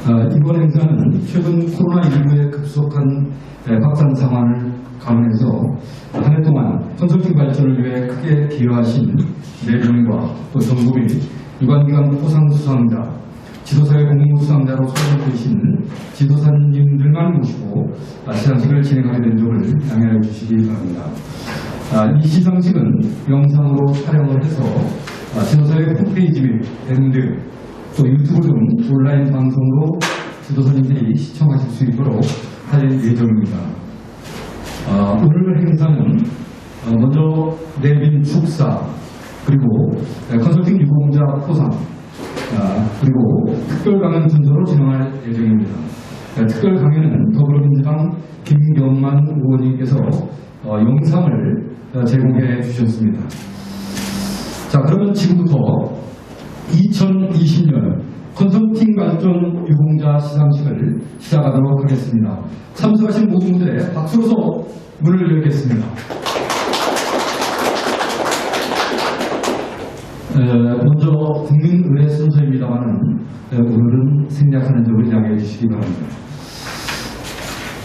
이번 행사는 최근 코로나19의 급속한 확산 상황을 감안해서 한 해 동안 컨설팅 발전을 위해 크게 기여하신 네 분과 또 정부 및 유관기관 포상 수상자, 지도사회 공무 수상자로 소개되신 지도사님들만 모시고 시상식을 진행하게 된 점을 양해해 주시기 바랍니다. 이 시상식은 영상으로 촬영을 해서 지도사회 홈페이지 및 밴드, 또 유튜브 등 온라인 방송으로 지도사님들이 시청하실 수 있도록 할 예정입니다. 오늘 행사는 먼저 내빈 축사, 그리고 컨설팅 유공자 포상, 그리고 특별 강연 순서로 진행할 예정입니다. 특별 강연은 더불어민주당 김경만 의원님께서 영상을 제공해 주셨습니다. 자, 그러면 지금부터 2020년 컨설팅 발전 유공자 시상식을 시작하도록 하겠습니다. 참석하신 모든 분들의 박수로서 문을 열겠습니다. 먼저 국민의회 순서입니다만은 오늘은 생략하는 점을 양해해 주시기 바랍니다.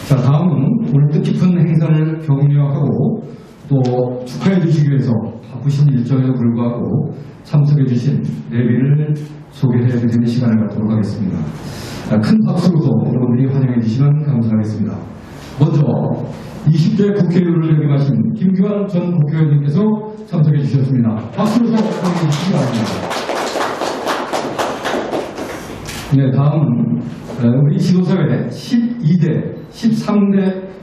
자, 다음은 오늘 뜻깊은 행사를 격려하고 또 축하해 주시기 위해서 바쁘신 일정에도 불구하고 참석해 주신 내빈을 소개해 드리는 시간을 갖도록 하겠습니다. 큰 박수로서 여러분들이 환영해 주시면 감사하겠습니다. 먼저 20대 국회의원을 역임하신 김규환 전 국회의원님께서 참석해 주셨습니다. 박수로서 환영해 주시기 바랍니다. 네, 다음은 우리 지도사회 12대, 13대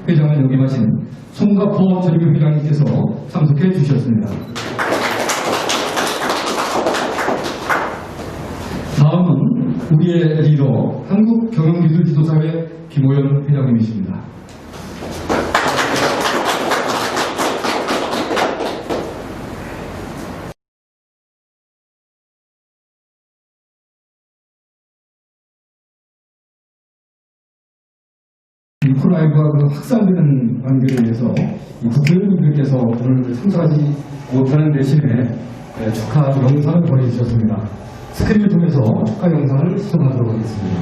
회장을 역임하신 송가포 전임 회장님께서 참석해 주셨습니다. 다음은 우리의 리더, 한국경영기술지도사회 김호연 회장님이십니다. 코로나19가 확산되는 관계로 인해서 국회의원님들께서 오늘 참석하지 못하는 대신에 축하 영상을 보내주셨습니다. 스크린을 통해서 축하 영상을 시청하도록 하겠습니다.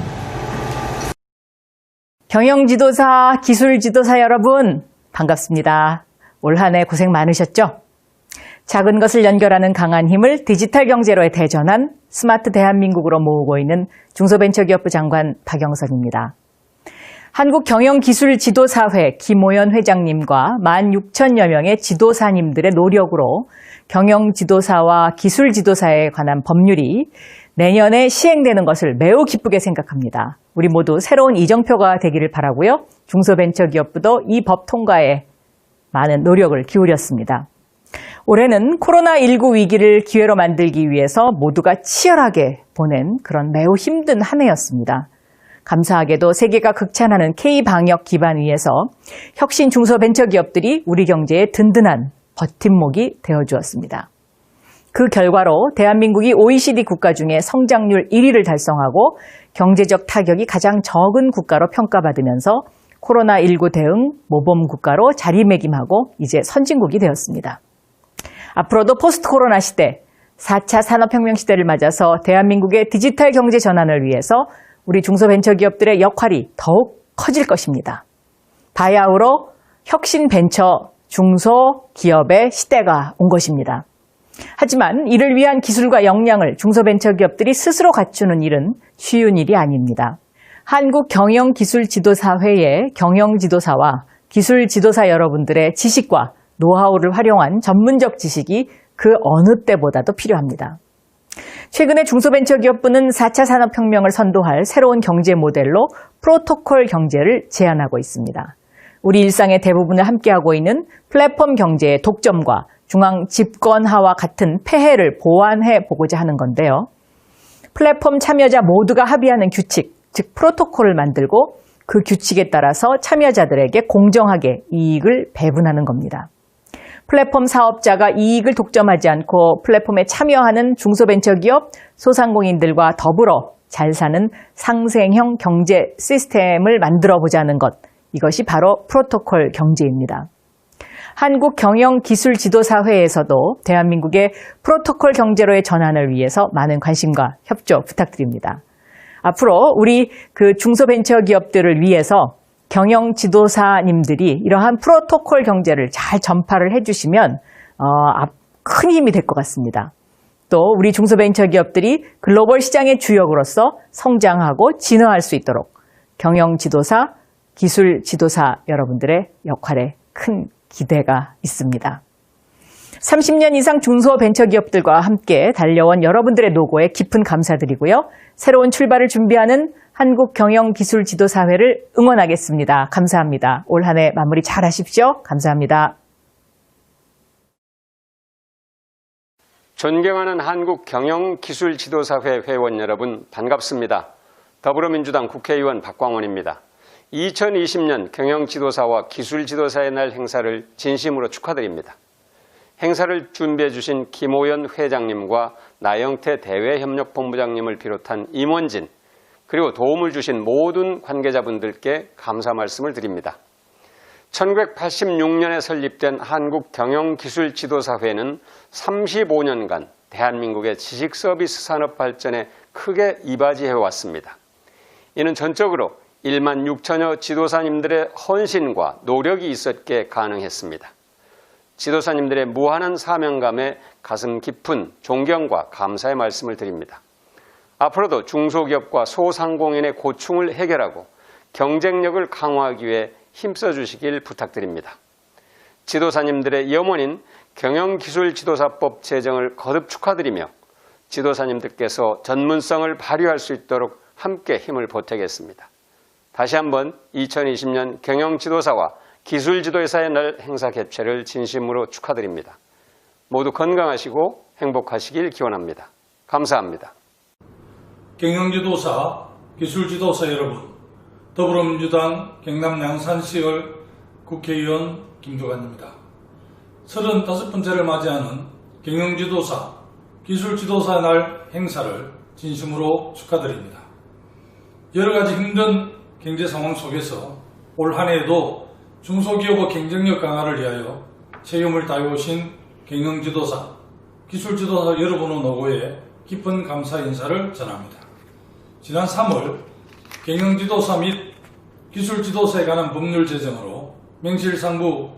경영지도사, 기술지도사 여러분 반갑습니다. 올 한 해 고생 많으셨죠? 작은 것을 연결하는 강한 힘을 디지털 경제로의 대전환, 스마트 대한민국으로 모으고 있는 중소벤처기업부 장관 박영선입니다. 한국경영기술지도사회 김호연 회장님과 16,000여 명의 지도사님들의 노력으로 경영지도사와 기술지도사에 관한 법률이 내년에 시행되는 것을 매우 기쁘게 생각합니다. 우리 모두 새로운 이정표가 되기를 바라고요. 중소벤처기업부도 이 법 통과에 많은 노력을 기울였습니다. 올해는 코로나19 위기를 기회로 만들기 위해서 모두가 치열하게 보낸 그런 매우 힘든 한 해였습니다. 감사하게도 세계가 극찬하는 K방역 기반 위에서 혁신 중소벤처기업들이 우리 경제의 든든한 버팀목이 되어주었습니다. 그 결과로 대한민국이 OECD 국가 중에 성장률 1위를 달성하고 경제적 타격이 가장 적은 국가로 평가받으면서 코로나19 대응 모범 국가로 자리매김하고 이제 선진국이 되었습니다. 앞으로도 포스트 코로나 시대, 4차 산업혁명 시대를 맞아서 대한민국의 디지털 경제 전환을 위해서 우리 중소벤처기업들의 역할이 더욱 커질 것입니다. 바야흐로 혁신 벤처 중소기업의 시대가 온 것입니다. 하지만 이를 위한 기술과 역량을 중소벤처기업들이 스스로 갖추는 일은 쉬운 일이 아닙니다. 한국경영기술지도사회의 경영지도사와 기술지도사 여러분들의 지식과 노하우를 활용한 전문적 지식이 그 어느 때보다도 필요합니다. 최근에 중소벤처기업부는 4차 산업혁명을 선도할 새로운 경제 모델로 프로토콜 경제를 제안하고 있습니다. 우리 일상의 대부분을 함께하고 있는 플랫폼 경제의 독점과 중앙 집권화와 같은 폐해를 보완해 보고자 하는 건데요. 플랫폼 참여자 모두가 합의하는 규칙, 즉 프로토콜을 만들고 그 규칙에 따라서 참여자들에게 공정하게 이익을 배분하는 겁니다. 플랫폼 사업자가 이익을 독점하지 않고 플랫폼에 참여하는 중소벤처기업, 소상공인들과 더불어 잘 사는 상생형 경제 시스템을 만들어 보자는 것, 이것이 바로 프로토콜 경제입니다. 한국경영기술지도사회에서도 대한민국의 프로토콜 경제로의 전환을 위해서 많은 관심과 협조 부탁드립니다. 앞으로 우리 그 중소벤처기업들을 위해서 경영 지도사님들이 이러한 프로토콜 경제를 잘 전파를 해주시면 큰 힘이 될 것 같습니다. 또 우리 중소벤처기업들이 글로벌 시장의 주역으로서 성장하고 진화할 수 있도록 경영 지도사, 기술 지도사 여러분들의 역할에 큰 기대가 있습니다. 30년 이상 중소벤처기업들과 함께 달려온 여러분들의 노고에 깊은 감사드리고요. 새로운 출발을 준비하는 한국경영기술지도사회를 응원하겠습니다. 감사합니다. 올 한 해 마무리 잘 하십시오. 감사합니다. 존경하는 한국경영기술지도사회 회원 여러분 반갑습니다. 더불어민주당 국회의원 박광원입니다. 2020년 경영지도사와 기술지도사의 날 행사를 진심으로 축하드립니다. 행사를 준비해 주신 김호연 회장님과 나영태 대외협력본부장님을 비롯한 임원진 그리고 도움을 주신 모든 관계자분들께 감사 말씀을 드립니다. 1986년에 설립된 한국경영기술지도사회는 35년간 대한민국의 지식서비스 산업 발전에 크게 이바지해왔습니다. 이는 전적으로 1만 6천여 지도사님들의 헌신과 노력이 있었기에 가능했습니다. 지도사님들의 무한한 사명감에 가슴 깊은 존경과 감사의 말씀을 드립니다. 앞으로도 중소기업과 소상공인의 고충을 해결하고 경쟁력을 강화하기 위해 힘써 주시길 부탁드립니다. 지도사님들의 염원인 경영기술지도사법 제정을 거듭 축하드리며 지도사님들께서 전문성을 발휘할 수 있도록 함께 힘을 보태겠습니다. 다시 한번 2020년 경영지도사와 기술지도사의 날 행사 개최를 진심으로 축하드립니다. 모두 건강하시고 행복하시길 기원합니다. 감사합니다. 경영지도사, 기술지도사 여러분, 더불어민주당 경남 양산시의 국회의원 김두관입니다. 35번째를 맞이하는 경영지도사, 기술지도사 날 행사를 진심으로 축하드립니다. 여러 가지 힘든 경제 상황 속에서 올 한 해에도 중소기업의 경쟁력 강화를 위하여 책임을 다해오신 경영지도사, 기술지도사 여러분의 노고에 깊은 감사 인사를 전합니다. 지난 3월 경영지도사 및 기술지도사에 관한 법률 제정으로 명실상부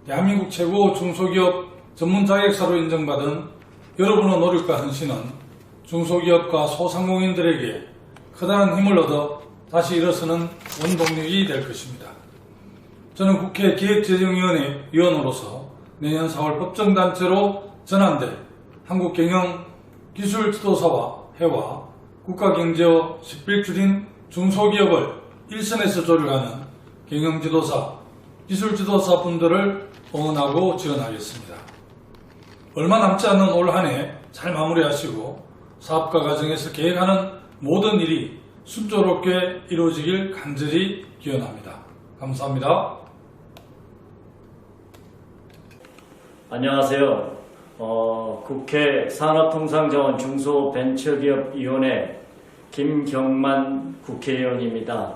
대한민국 최고 중소기업 전문 자격사로 인정받은 여러분의 노력과 헌신은 중소기업과 소상공인들에게 커다란 힘을 얻어 다시 일어서는 원동력이 될 것입니다. 저는 국회 기획재정위원회 위원으로서 내년 4월 법정단체로 전환될 한국경영기술지도사와 회와 국가경제의 11줄인 중소기업을 일선에서 조력하는 경영지도사, 기술지도사 분들을 응원하고 지원하겠습니다. 얼마 남지 않은 올 한 해 잘 마무리하시고 사업가 과정에서 계획하는 모든 일이 순조롭게 이루어지길 간절히 기원합니다. 감사합니다. 안녕하세요. 국회 산업통상자원 중소벤처기업위원회 김경만 국회의원입니다.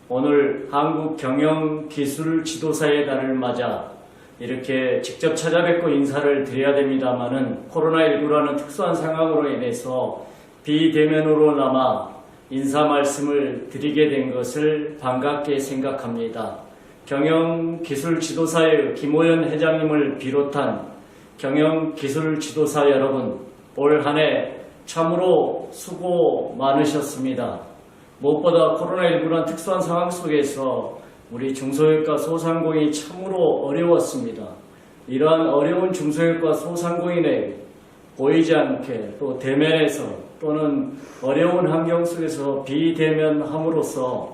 오늘 한국경영기술지도사의 날을 맞아 이렇게 직접 찾아뵙고 인사를 드려야 됩니다마는 코로나19라는 특수한 상황으로 인해서 비대면으로나마 인사 말씀을 드리게 된 것을 반갑게 생각합니다. 경영기술지도사의 김호연 회장님을 비롯한 경영기술지도사 여러분, 올 한 해 참으로 수고 많으셨습니다. 무엇보다 코로나19라는 특수한 상황 속에서 우리 중소기업과 소상공인이 참으로 어려웠습니다. 이러한 어려운 중소기업과 소상공인에 보이지 않게 또 대면에서 또는 어려운 환경 속에서 비대면함으로써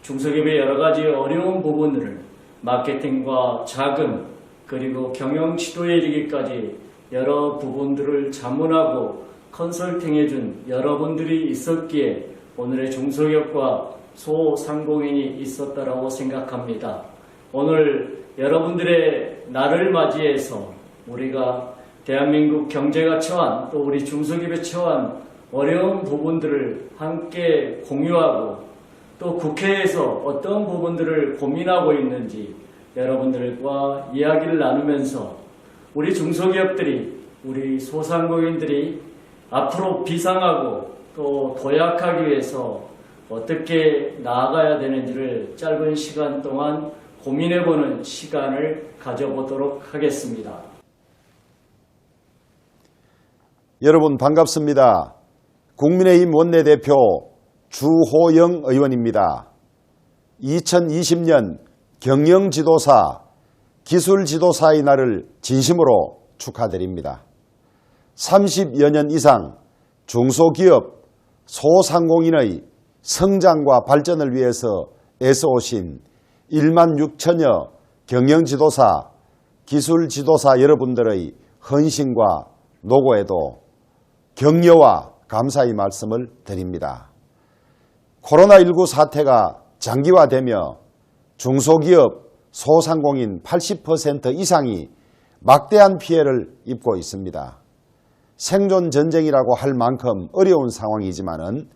중소기업의 여러 가지 어려운 부분들을 마케팅과 자금 그리고 경영 지도에 이르기까지 여러 부분들을 자문하고 컨설팅해준 여러분들이 있었기에 오늘의 중소기업과 소상공인이 있었다라고 생각합니다. 오늘 여러분들의 날을 맞이해서 우리가 대한민국 경제가 처한 또 우리 중소기업이 처한 어려운 부분들을 함께 공유하고 또 국회에서 어떤 부분들을 고민하고 있는지 여러분들과 이야기를 나누면서 우리 중소기업들이 우리 소상공인들이 앞으로 비상하고 또 도약하기 위해서 어떻게 나아가야 되는지를 짧은 시간 동안 고민해보는 시간을 가져보도록 하겠습니다. 여러분 반갑습니다. 국민의힘 원내대표 주호영 의원입니다. 2020년 경영지도사, 기술지도사의 날을 진심으로 축하드립니다. 30여 년 이상 중소기업, 소상공인의 성장과 발전을 위해서 애써오신 1만 6천여 경영지도사, 기술지도사 여러분들의 헌신과 노고에도 격려와 감사의 말씀을 드립니다. 코로나19 사태가 장기화되며 중소기업, 소상공인 80% 이상이 막대한 피해를 입고 있습니다. 생존 전쟁이라고 할 만큼 어려운 상황이지만은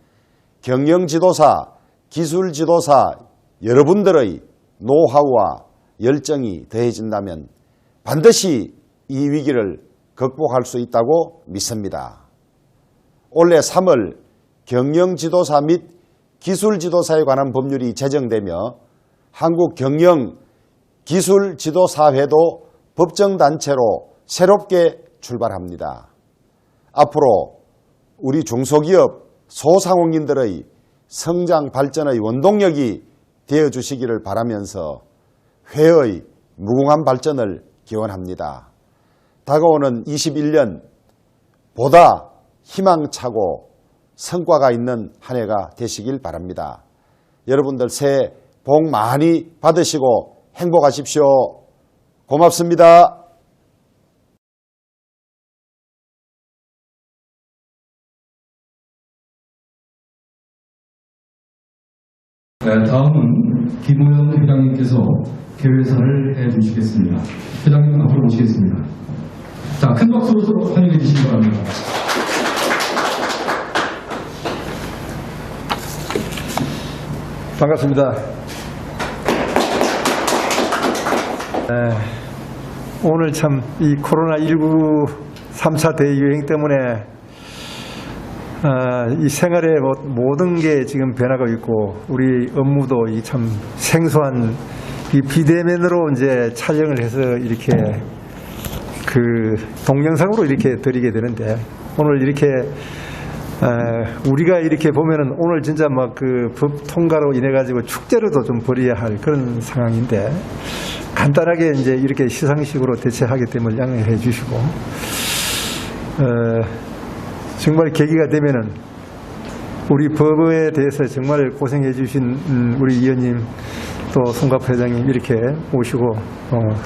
경영지도사, 기술지도사 여러분들의 노하우와 열정이 더해진다면 반드시 이 위기를 극복할 수 있다고 믿습니다. 올해 3월 경영지도사 및 기술지도사에 관한 법률이 제정되며 한국경영기술지도사회도 법정단체로 새롭게 출발합니다. 앞으로 우리 중소기업, 소상공인들의 성장 발전의 원동력이 되어주시기를 바라면서 회의 무궁한 발전을 기원합니다. 다가오는 21년 보다 희망차고 성과가 있는 한 해가 되시길 바랍니다. 여러분들 새해 복 많이 받으시고 행복하십시오. 고맙습니다. 다음은 김우현 회장님께서 개회사를 해주시겠습니다. 회장님 앞으로 모시겠습니다. 자, 큰 박수로 환영해 주시기 바랍니다. 반갑습니다. 오늘 참 이 코로나19 3차 대유행 때문에 이 생활의 모든 게 지금 변하고 있고 우리 업무도 이 참 생소한 이 비대면으로 이제 촬영을 해서 이렇게 그 동영상으로 이렇게 드리게 되는데 오늘 이렇게 우리가 이렇게 보면은 오늘 진짜 막 그 법 통과로 인해 가지고 축제로도 좀 벌여야 할 그런 상황인데 간단하게 이제 이렇게 시상식으로 대체하기 때문에 양해해 주시고 정말 계기가 되면은 우리 법에 대해서 정말 고생해 주신 우리 의원님 또 송갑 회장님 이렇게 모시고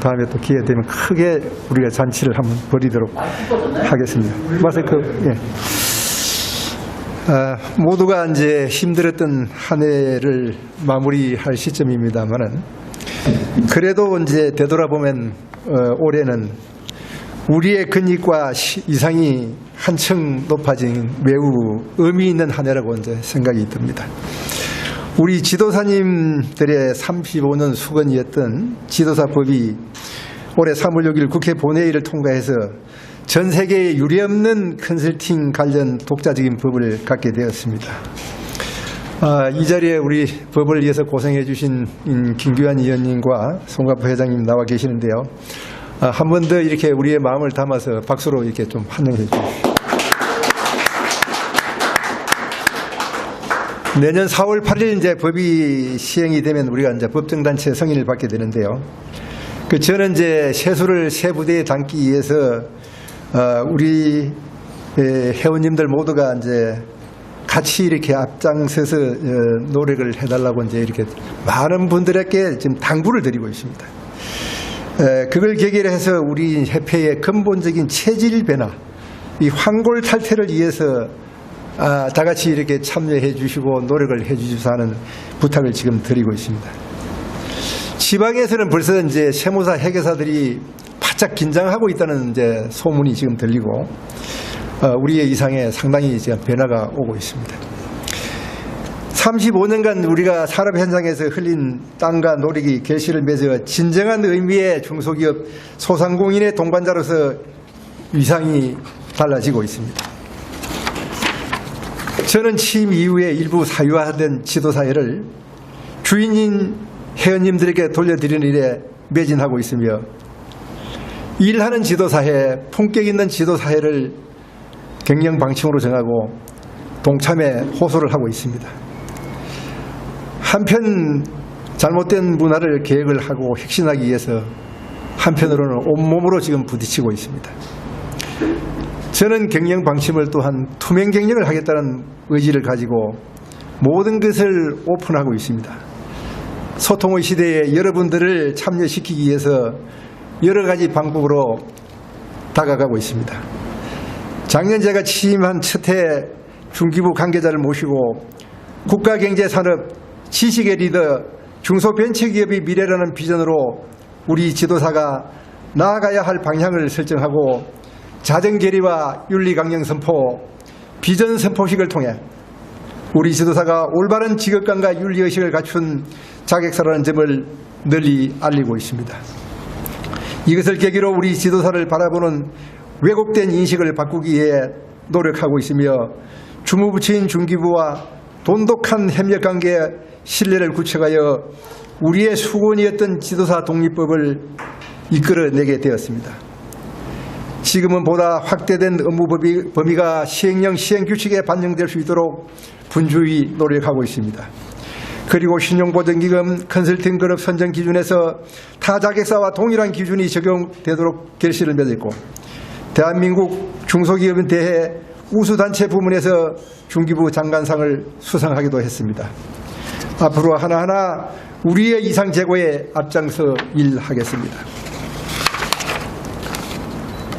다음에 또 기회 되면 크게 우리가 잔치를 한번 벌이도록 하겠습니다. 마스크 예. 모두가 이제 힘들었던 한 해를 마무리할 시점입니다만은 그래도 이제 되돌아보면 올해는 우리의 근익과 이상이 한층 높아진 매우 의미 있는 한 해라고 이제 생각이 듭니다. 우리 지도사님들의 35년 수건이었던 지도사법이 올해 3월 6일 국회 본회의를 통과해서 전 세계에 유례없는 컨설팅 관련 독자적인 법을 갖게 되었습니다. 이 자리에 우리 법을 위해서 고생해 주신 김규환 의원님과 송갑 회장님 나와 계시는데요. 한 번 더 이렇게 우리의 마음을 담아서 박수로 이렇게 좀 환영해 주십시오. 내년 4월 8일 이제 법이 시행이 되면 우리가 이제 법정단체 승인을 받게 되는데요. 저는 이제 세수를 새 부대에 담기 위해서 우리 회원님들 모두가 이제 같이 이렇게 앞장서서 노력을 해달라고 이제 이렇게 많은 분들에게 지금 당부를 드리고 있습니다. 그걸 계기로 해서 우리 협회의 근본적인 체질 변화, 이 황골 탈퇴를 위해서 다 같이 이렇게 참여해 주시고 노력을 해 주셔서 하는 부탁을 지금 드리고 있습니다. 지방에서는 벌써 이제 세무사 회계사들이 바짝 긴장하고 있다는 이제 소문이 지금 들리고 우리의 이상에 상당히 지금 변화가 오고 있습니다. 35년간 우리가 산업 현장에서 흘린 땀과 노력이 결실을 맺어 진정한 의미의 중소기업 소상공인의 동반자로서 위상이 달라지고 있습니다. 저는 취임 이후에 일부 사유화된 지도사회를 주인인 회원님들에게 돌려드리는 일에 매진하고 있으며 일하는 지도사회, 품격 있는 지도사회를 경영 방침으로 정하고 동참에 호소를 하고 있습니다. 한편 잘못된 문화를 계획을 하고 혁신하기 위해서 한편으로는 온몸으로 지금 부딪히고 있습니다. 저는 경영 방침을 또한 투명 경영을 하겠다는 의지를 가지고 모든 것을 오픈하고 있습니다. 소통의 시대에 여러분들을 참여시키기 위해서 여러 가지 방법으로 다가가고 있습니다. 작년 제가 취임한 첫 해 중기부 관계자를 모시고 국가경제산업 지식의 리더 중소벤처기업의 미래라는 비전으로 우리 지도사가 나아가야 할 방향을 설정하고 자정결의와 윤리강령 선포, 비전 선포식을 통해 우리 지도사가 올바른 직업관과 윤리의식을 갖춘 자객사라는 점을 널리 알리고 있습니다. 이것을 계기로 우리 지도사를 바라보는 왜곡된 인식을 바꾸기 위해 노력하고 있으며 주무부처인 중기부와 돈독한 협력관계 신뢰를 구축하여 우리의 수건이었던 지도사 독립법을 이끌어내게 되었습니다. 지금은 보다 확대된 업무 범위가 시행령 시행규칙에 반영될 수 있도록 분주히 노력하고 있습니다. 그리고 신용보증기금 컨설팅 그룹 선정 기준에서 타 자객사와 동일한 기준이 적용되도록 결실을 맺었고 대한민국 중소기업에 대해 우수단체 부문에서 중기부 장관상을 수상하기도 했습니다. 앞으로 하나하나 우리의 이상 제고에 앞장서 일하겠습니다.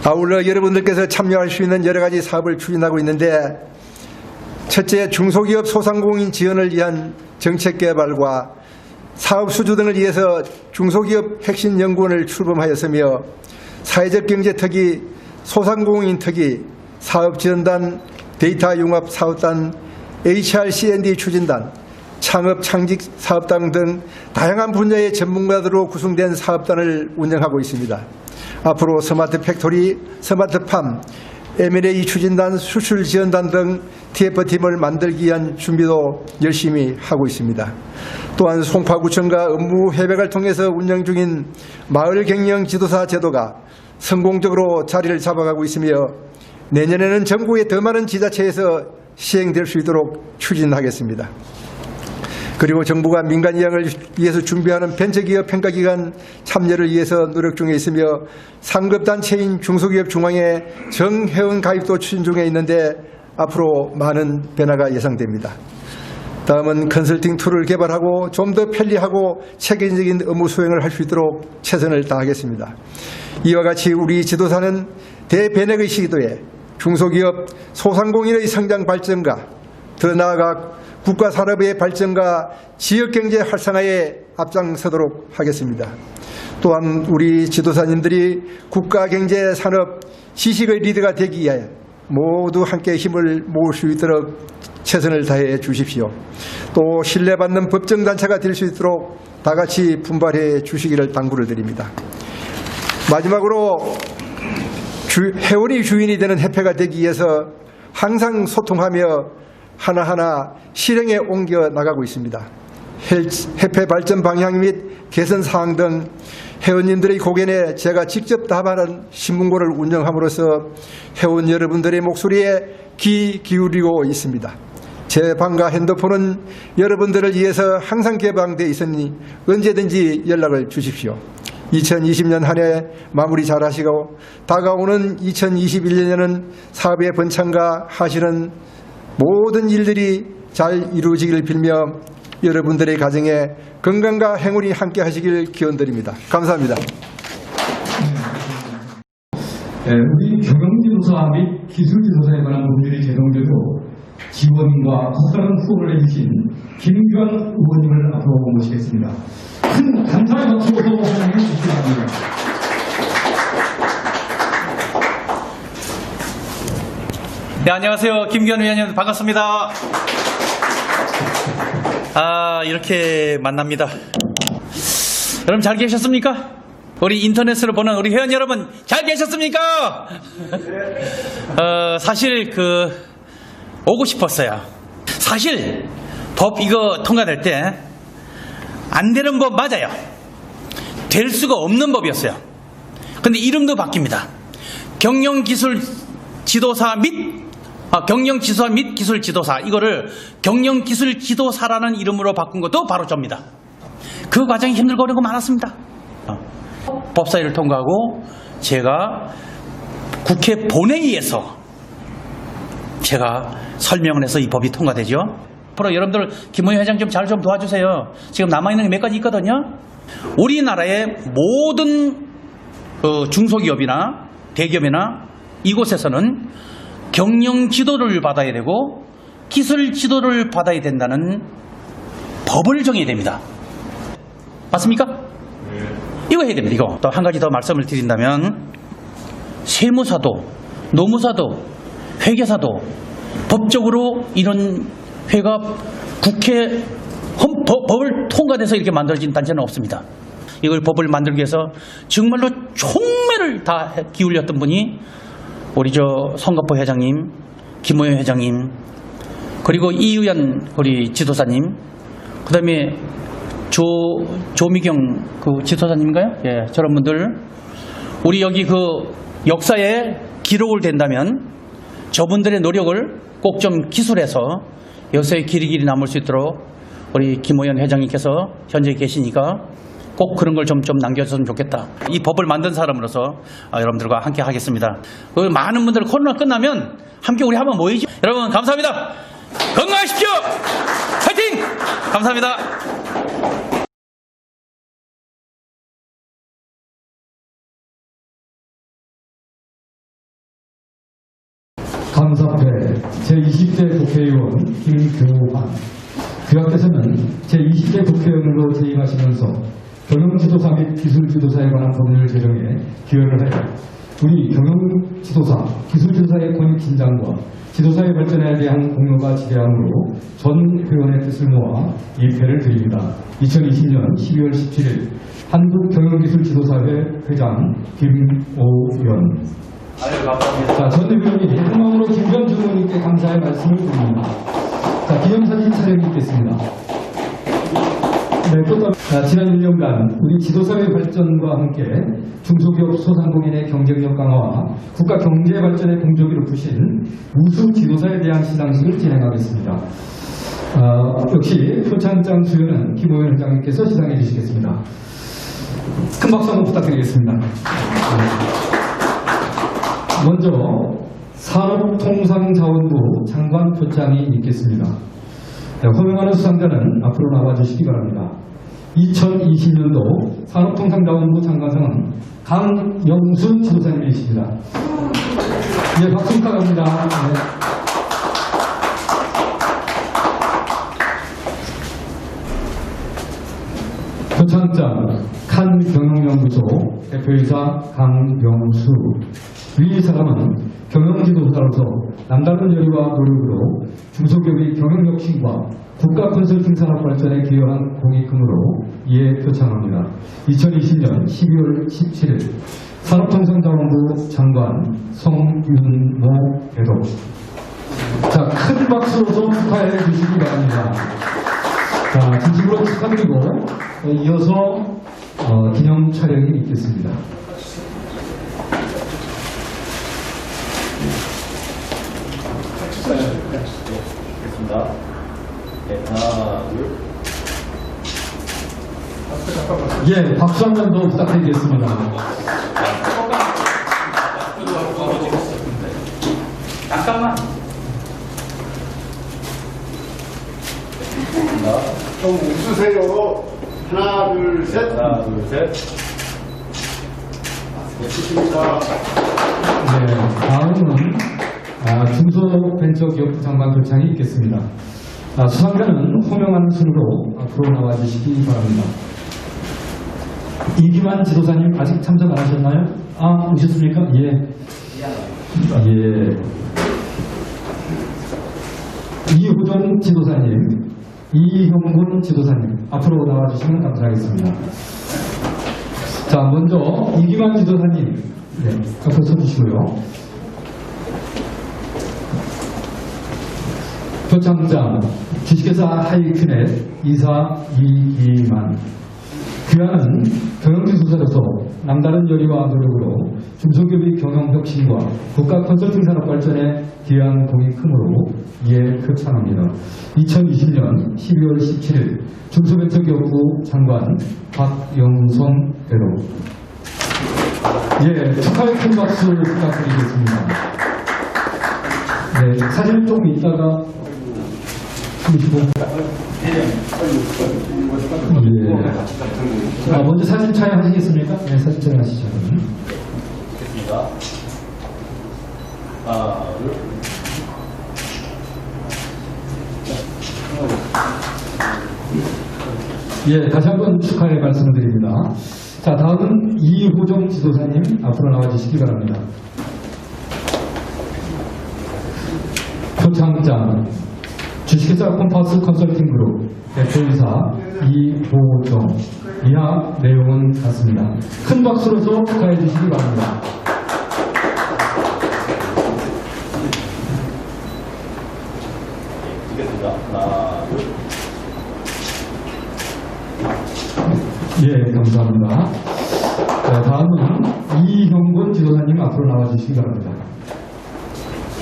아울러 여러분들께서 참여할 수 있는 여러 가지 사업을 추진하고 있는데 첫째, 중소기업 소상공인 지원을 위한 정책 개발과 사업 수주 등을 위해서 중소기업 혁신연구원을 출범하였으며 사회적 경제 특위, 소상공인 특위, 사업지원단, 데이터 융합 사업단, HRC&D 추진단, 창업 창직 사업단 등 다양한 분야의 전문가들로 구성된 사업단을 운영하고 있습니다. 앞으로 스마트 팩토리, 스마트팜, M&A 추진단, 수출 지원단 등 TF팀을 만들기 위한 준비도 열심히 하고 있습니다. 또한 송파구청과 업무 협약을 통해서 운영 중인 마을 경영 지도사 제도가 성공적으로 자리를 잡아가고 있으며 내년에는 전국의 더 많은 지자체에서 시행될 수 있도록 추진하겠습니다. 그리고 정부가 민간 이양을 위해서 준비하는 벤처기업 평가기관 참여를 위해서 노력 중에 있으며 상급단체인 중소기업 중앙회 정회원 가입도 추진 중에 있는데 앞으로 많은 변화가 예상됩니다. 다음은 컨설팅 툴을 개발하고 좀 더 편리하고 체계적인 업무 수행을 할 수 있도록 최선을 다하겠습니다. 이와 같이 우리 지도사는 대변혁의 시기도에 중소기업 소상공인의 성장 발전과 더 나아가 국가 산업의 발전과 지역경제 활성화에 앞장서도록 하겠습니다. 또한 우리 지도사님들이 국가경제 산업 지식의 리더가 되기 위하여 모두 함께 힘을 모을 수 있도록 최선을 다해 주십시오. 또 신뢰받는 법정단체가 될 수 있도록 다 같이 분발해 주시기를 당부를 드립니다. 마지막으로 회원이 주인이 되는 협회가 되기 위해서 항상 소통하며 하나하나 실행에 옮겨 나가고 있습니다. 협회 발전 방향 및 개선 사항 등 회원님들의 고견에 제가 직접 답하는 신문고를 운영함으로써 회원 여러분들의 목소리에 귀 기울이고 있습니다. 제 방과 핸드폰은 여러분들을 위해서 항상 개방되어 있으니 언제든지 연락을 주십시오. 2020년 한 해 마무리 잘 하시고 다가오는 2021년에는 사업의 번창과 하시는 모든 일들이 잘 이루어지기를 빌며 여러분들의 가정에 건강과 행운이 함께 하시길 기원드립니다. 감사합니다. 우리 경영지도사 및 기술지도사에 관한 법률이 제정되고 지원과 적절한 후원을 해주신 김규환 의원님을 앞으로 모시겠습니다. 큰 감사의 박수로 호응해 주시기 바랍니다. 네, 안녕하세요. 김규환 위원님 반갑습니다. 이렇게 만납니다. 여러분 잘 계셨습니까? 우리 인터넷으로 보는 우리 회원 여러분 잘 계셨습니까? 사실 오고 싶었어요. 사실 법 이거 통과될 때 안 되는 법 맞아요. 될 수가 없는 법이었어요. 근데 이름도 바뀝니다. 경영기술지도사 및 경영지도사 및 기술지도사, 이거를 경영기술지도사라는 이름으로 바꾼 것도 바로 접니다. 그 과정이 힘들고 어려운 거 많았습니다. 법사위를 통과하고 제가 국회 본회의에서 제가 설명을 해서 이 법이 통과되죠. 앞으로 여러분들 김호영 회장 좀 잘 좀 도와주세요. 지금 남아있는 게 몇 가지 있거든요. 우리나라의 모든 중소기업이나 대기업이나 이곳에서는 경영 지도를 받아야 되고 기술 지도를 받아야 된다는 법을 정해야 됩니다. 맞습니까? 이거 해야 됩니다. 이거. 또 한 가지 더 말씀을 드린다면 세무사도, 노무사도, 회계사도 법적으로 이런 회가 국회 법을 통과돼서 이렇게 만들어진 단체는 없습니다. 이걸 법을 만들기 위해서 정말로 총매를 다 기울였던 분이 우리 성가포 회장님, 김호영 회장님, 그리고 이의원 우리 지도사님, 그 다음에 조미경 그 지도사님인가요? 예, 저런 분들, 우리 여기 그 역사에 기록을 된다면 저분들의 노력을 꼭 좀 기술해서 역사에 길이 남을 수 있도록 우리 김호연 회장님께서 현재 계시니까 꼭 그런 걸 좀 남겨줬으면 좋겠다. 이 법을 만든 사람으로서 여러분들과 함께 하겠습니다. 많은 분들 코로나 끝나면 함께 우리 한번 모이죠. 여러분 감사합니다. 건강하십시오. 파이팅! 감사합니다. 감사패 제20대 국회의원 김교환. 그와께서는 제20대 국회의원으로 재임하시면서 경영지도사 및 기술지도사에 관한 법률을 제정해 기여를 하여 우리 경영지도사, 기술지도사의 권익 진장과 지도사의 발전에 대한 공로가 지대하므로 전 회원의 뜻을 모아 이 패를 드립니다. 2020년 12월 17일 한국경영기술지도사회 회장 김오연. 자, 전 대표님이 한마음으로 김병준 의원님께 감사의 말씀을 드립니다. 자, 기념사진 촬영이 있겠습니다. 네, 또 지난 1년간 우리 지도사회 발전과 함께 중소기업 소상공인의 경쟁력 강화와 국가 경제 발전의 공조기를 푸신 우수 지도사에 대한 시상식을 진행하겠습니다. 역시 표창장 수여는 김호연 회장님께서 시상해 주시겠습니다. 큰 박수 한번 부탁드리겠습니다. 먼저 산업통상자원부 장관 표창이 있겠습니다. 호명하는 수상자는 앞으로 나와주시기 바랍니다. 2020년도 산업통상자원부 장관상은 강영순 지도사님이십니다. 예, 박수 부탁합니다. 네. 표창장 칸경영연구소 대표이사 강병수. 위 사람은 경영지도사로서 남다른 열의와 노력으로 중소기업의 경영혁신과 국가 컨설팅 산업 발전에 기여한 공익금으로 이에 표창합니다. 2020년 12월 17일 산업통상자원부 장관 성윤모 대도. 자, 큰 박수로 좀 축하해 주시기 바랍니다. 자, 진심으로 축하드리고 이어서 기념 촬영이 있겠습니다. 알겠습니다. 네, 하나, 둘. 예, 박수 한 번 더 부탁드리겠습니다. 잠깐만. 좀 웃으세요. 하나, 둘, 셋. 하나, 둘, 셋. 좋습니다. 네, 다음은 중소벤처기업 장관 표창이 있겠습니다. 수상자는 호명하는 순으로 앞으로 나와주시기 바랍니다. 이기만 지도사님 아직 참석 안 하셨나요? 오셨습니까? 예. 예. 이호전 지도사님, 이형군 지도사님 앞으로 나와주시면 감사하겠습니다. 자, 먼저 이기만 지도사님, 네, 앞으로 서주시고요. 표창장 주식회사 하이큐넷 이사 이기만. 귀하는 경영지도사로서 남다른 열의와 노력으로 중소기업의 경영혁신과 국가 컨설팅 산업 발전에 기여한 공이 크므로 이에 표창합니다. 2020년 12월 17일 중소벤처기업부 장관 박영선 대로. 예, 축하의 큰 박수 부탁드리겠습니다. 네, 사진 좀 이따가 주시고. 예. 먼저 사진 촬영하시겠습니까? 네, 사진 촬영하시죠. 됐습니다. 하나, 둘. 예, 다시 한번 축하의 말씀을 드립니다. 자, 다음은 이호정 지도사님 앞으로 나와주시기 바랍니다. 표창장 주식회사 콤파스 컨설팅 그룹 대표이사 이호정. 이하 내용은 같습니다. 큰 박수로서 축하해 주시기 바랍니다. 되겠습니다. 하나, 둘. 예, 감사합니다. 자, 다음은 이형곤 지도사님 앞으로 나와주시기 바랍니다.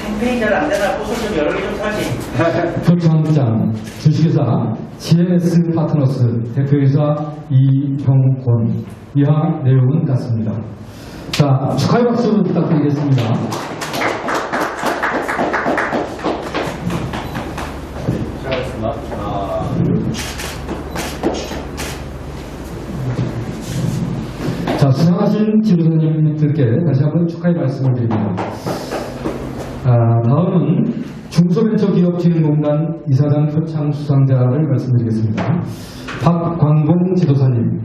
캠페인 잘 안 되나 꽃을 좀 여러 개 좀 사지. 표창장 주식회사 GMS 파트너스 대표이사 이형곤. 이하 내용은 같습니다. 자, 축하의 박수 부탁드리겠습니다. 시작하겠습니다. 하나, 둘. 자, 수상하신 지도사님들께 다시 한번 축하의 말씀을 드립니다. 다음은 중소벤처기업진흥공단 이사장 표창 수상자를 말씀드리겠습니다. 박광봉 지도사님,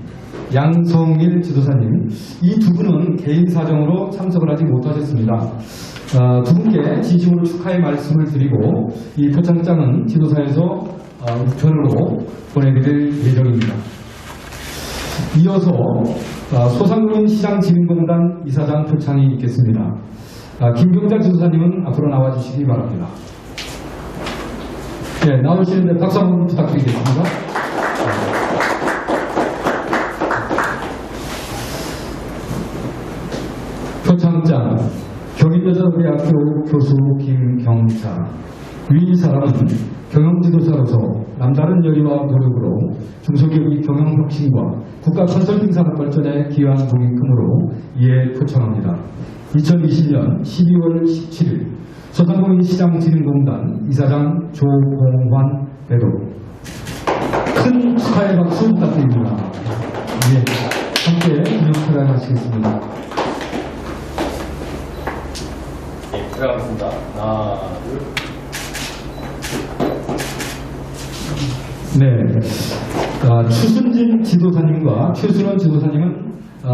양성일 지도사님, 이 두 분은 개인 사정으로 참석을 하지 못하셨습니다. 두 분께 진심으로 축하의 말씀을 드리고 이 표창장은 지도사에서 우편으로 보내드릴 예정입니다. 이어서 소상공인 시장진흥공단 이사장 표창이 있겠습니다. 김경자 지도사님은 앞으로 나와주시기 바랍니다. 네, 나오시는데 박수 한번 부탁드리겠습니다. 표창장 경인여자대학교 교수 김경자. 위 사람은 경영지도사로서 남다른 열의와 노력으로 중소기업의 경영혁신과 국가 컨설팅 산업 발전에 기여한 공이 크므로 이에 표창합니다. 2020년 12월 17일 소상공인 시장진흥공단 이사장 조봉환 배로. 큰 축하의 박수 부탁드립니다. 예, 함께 기념 촬영하시겠습니다. 네, 시작하겠습니다. 하나, 둘. 네, 추순진 지도사님과 최순원 지도사님은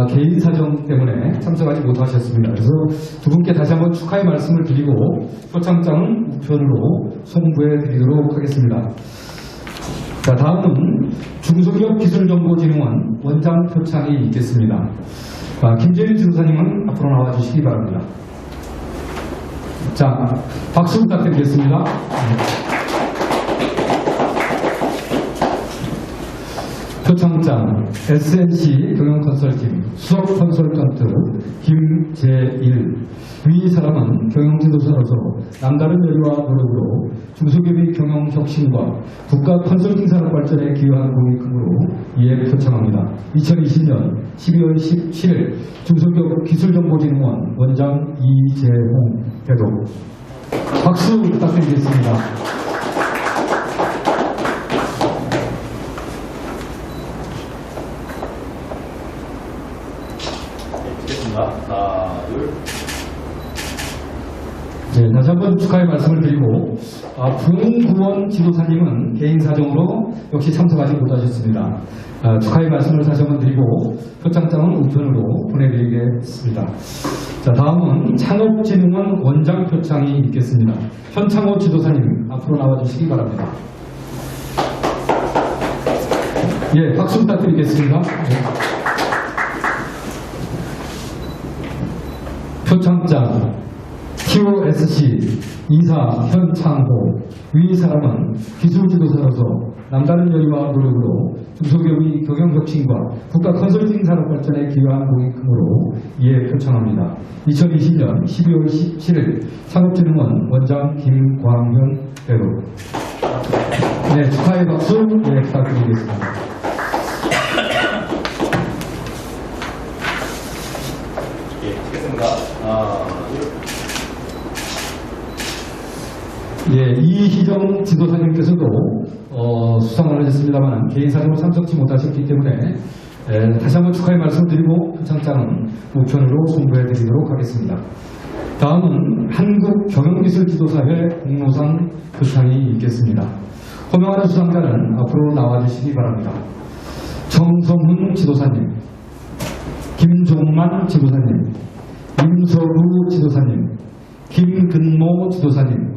개인 사정 때문에 참석하지 못하셨습니다. 그래서 두 분께 다시 한번 축하의 말씀을 드리고 표창장은 우편으로 송부해 드리도록 하겠습니다. 자, 다음은 중소기업기술정보진흥원 원장 표창이 있겠습니다. 김재윤 지도사님은 앞으로 나와주시기 바랍니다. 자, 박수 부탁드리겠습니다. 표창장 SNC 경영컨설팅 수석 컨설턴트 김재일. 위 사람은 경영지도사로서 남다른 열의와 노력으로 중소기업의 경영혁신과 국가 컨설팅 산업 발전에 기여한 공이 크므로 이에 표창합니다. 2020년 12월 17일 중소기업 기술정보진흥원 원장 이재홍 대도. 박수 부탁드리겠습니다. 하나, 둘. 네, 다시 한번 축하의 말씀을 드리고 부흥구원 지도사님은 개인 사정으로 역시 참석하지 못하셨습니다. 축하의 말씀을 다시 한번 드리고 표창장은 우편으로 보내드리겠습니다. 자, 다음은 창업진흥원 원장 표창이 있겠습니다. 현창호 지도사님 앞으로 나와주시기 바랍니다. 예, 박수 부탁드리겠습니다. 네. 표창장 TOSC 이사 현창호 위 사람은 기술지도사로서 남다른 열의와 노력으로 중소기업의 경영혁신과 국가 컨설팅 산업 발전에 기여한 공이 크므로 이에 표창합니다. 2020년 12월 17일 산업진흥원 원장 김광현 배로. 네, 축하의 박수 부탁드리겠습니다. 예, 이희정 지도사님께서도 수상을 하셨습니다만 개인사적으로 참석치 못하셨기 때문에 다시 한번 축하의 말씀드리고 표창장은 우편으로 송부해드리도록 하겠습니다. 다음은 한국경영기술지도사회 공로상 표창이 있겠습니다. 호명하는 수상자는 앞으로 나와주시기 바랍니다. 정성훈 지도사님, 김종만 지도사님, 임서구 지도사님, 김근모 지도사님,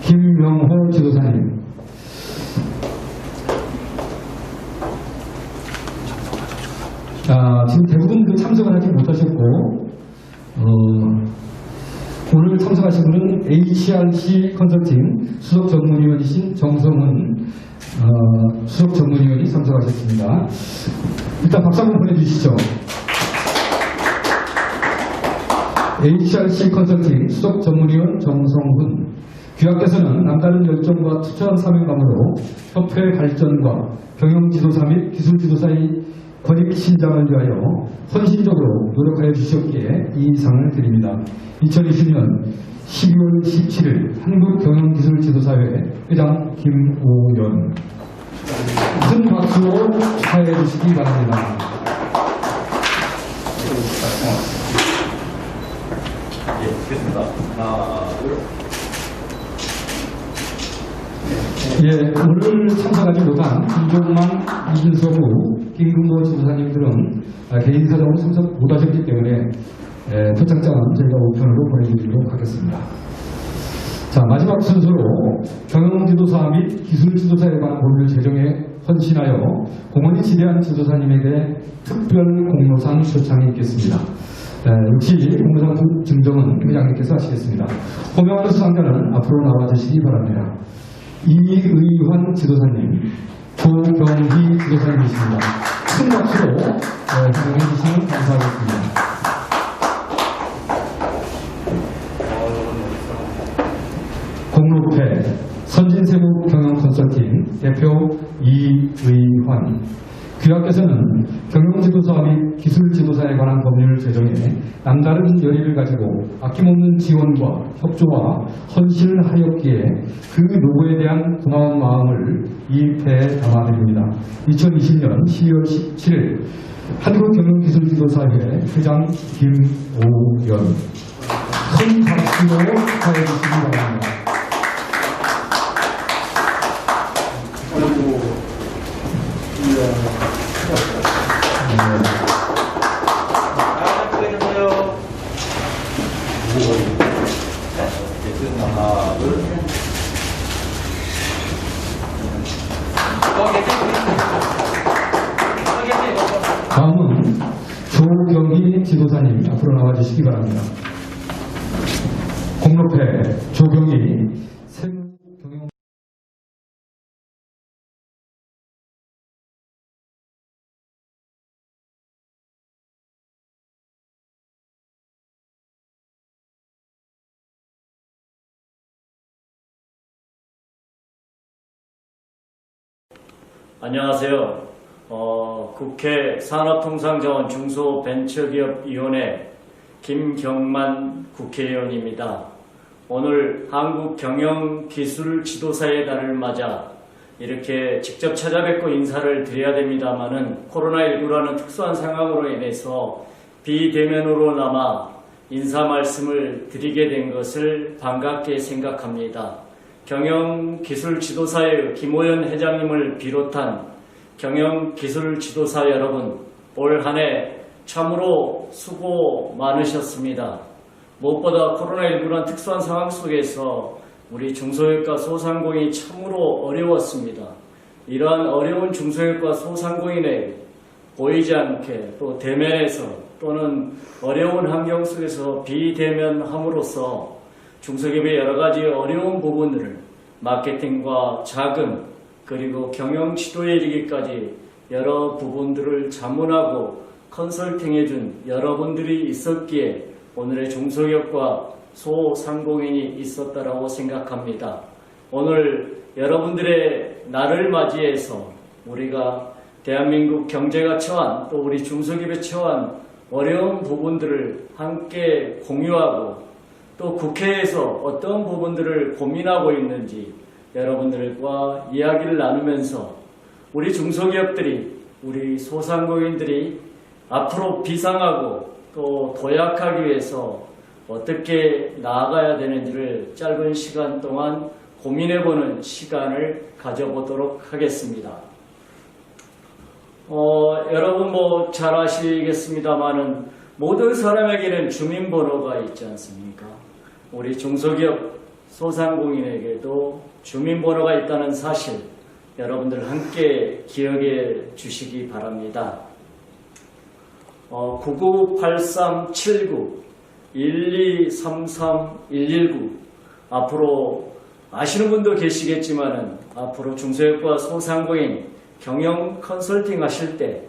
김명호 지도사님, 지금 대부분 참석을 하지 못하셨고 오늘 참석하신 분은 HRC 컨설팅 수석 전문위원이신 정성훈 수석 전문위원이 참석하셨습니다. 일단 박수 한번 보내주시죠. HRC 컨설팅 수석 전문위원 정성훈. 귀하께서는 남다른 열정과 투철한 사명감으로 협회 발전과 경영지도사 및 기술지도사의 권익 신장을 위하여 헌신적으로 노력하여 주셨기에 이 상을 드립니다. 2020년 12월 17일 한국경영기술지도사회 회장 김오연. 큰 박수로 축하해 주시기 바랍니다. 예, 오늘 참석하지 못한 김종만, 이준서구, 김근모 지도사님들은 개인 사정으로 참석 못하셨기 때문에 표창장은 저희가 우편으로 보내드리도록 하겠습니다. 자, 마지막 순서로 경영지도사 및 기술지도사에 관한 법률 제정에 헌신하여 공헌이 지대한 지도사님에게 특별 공로상 표창이 있겠습니다. 역시 공로상 증정은 회장님께서 하시겠습니다. 호명하는 수상자는 앞으로 나와주시기 바랍니다. 이의환 지도사님, 조경희 지도사님이십니다. 큰 박수로 호명해 주시면 감사하겠습니다. 공로패 선진세무 경영컨설팅 대표 이의환. 귀하께서는 경영지도사 및 기술지도사에 관한 법률 제정에 남다른 열의를 가지고 아낌없는 지원과 협조와 헌신을 하였기에 그 노고에 대한 고마운 마음을 이 패에 담아드립니다. 2020년 12월 17일 한국경영기술지도사회 회장 김오연. 큰 박수로 축하해 주시기 바랍니다. 다음은 조경희 지도사님 앞으로 나와주시기 바랍니다. 공로패 조경희 세무경영 안녕하세요. 국회 산업통상자원 중소벤처기업위원회 김경만 국회의원입니다. 오늘 한국경영기술지도사의 달을 맞아 이렇게 직접 찾아뵙고 인사를 드려야 됩니다마는 코로나19라는 특수한 상황으로 인해서 비대면으로나마 인사 말씀을 드리게 된 것을 반갑게 생각합니다. 경영기술지도사의 김오연 회장님을 비롯한 경영기술지도사 여러분, 올 한 해 참으로 수고 많으셨습니다. 무엇보다 코로나19라는 특수한 상황 속에서 우리 중소기업과 소상공인이 참으로 어려웠습니다. 이러한 어려운 중소기업과 소상공인의 보이지 않게 또 대면에서 또는 어려운 환경 속에서 비대면함으로써 중소기업의 여러 가지 어려운 부분들을 마케팅과 자금 그리고 경영 지도에 이르기까지 여러 부분들을 자문하고 컨설팅해준 여러분들이 있었기에 오늘의 중소기업과 소상공인이 있었다라고 생각합니다. 오늘 여러분들의 날을 맞이해서 우리가 대한민국 경제가 처한 또 우리 중소기업이 처한 어려운 부분들을 함께 공유하고 또 국회에서 어떤 부분들을 고민하고 있는지 여러분들과 이야기를 나누면서 우리 중소기업들이 우리 소상공인들이 앞으로 비상하고 또 도약하기 위해서 어떻게 나아가야 되는지를 짧은 시간 동안 고민해보는 시간을 가져보도록 하겠습니다. 여러분 잘 아시겠습니다만은 모든 사람에게는 주민번호가 있지 않습니까? 우리 중소기업 소상공인에게도 주민번호가 있다는 사실 여러분들 함께 기억해 주시기 바랍니다. 998379-1233-119 앞으로 아시는 분도 계시겠지만은 앞으로 중소기업과 소상공인 경영 컨설팅 하실 때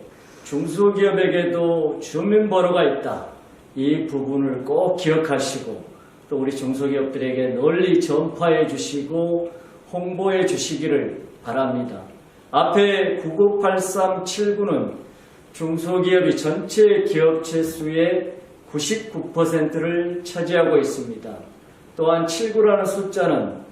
중소기업에게도 주민번호가 있다. 이 부분을 꼭 기억하시고 또 우리 중소기업들에게 널리 전파해 주시고 홍보해 주시기를 바랍니다. 앞에 998379는 중소기업이 전체 기업체 수의 99%를 차지하고 있습니다. 또한 79라는 숫자는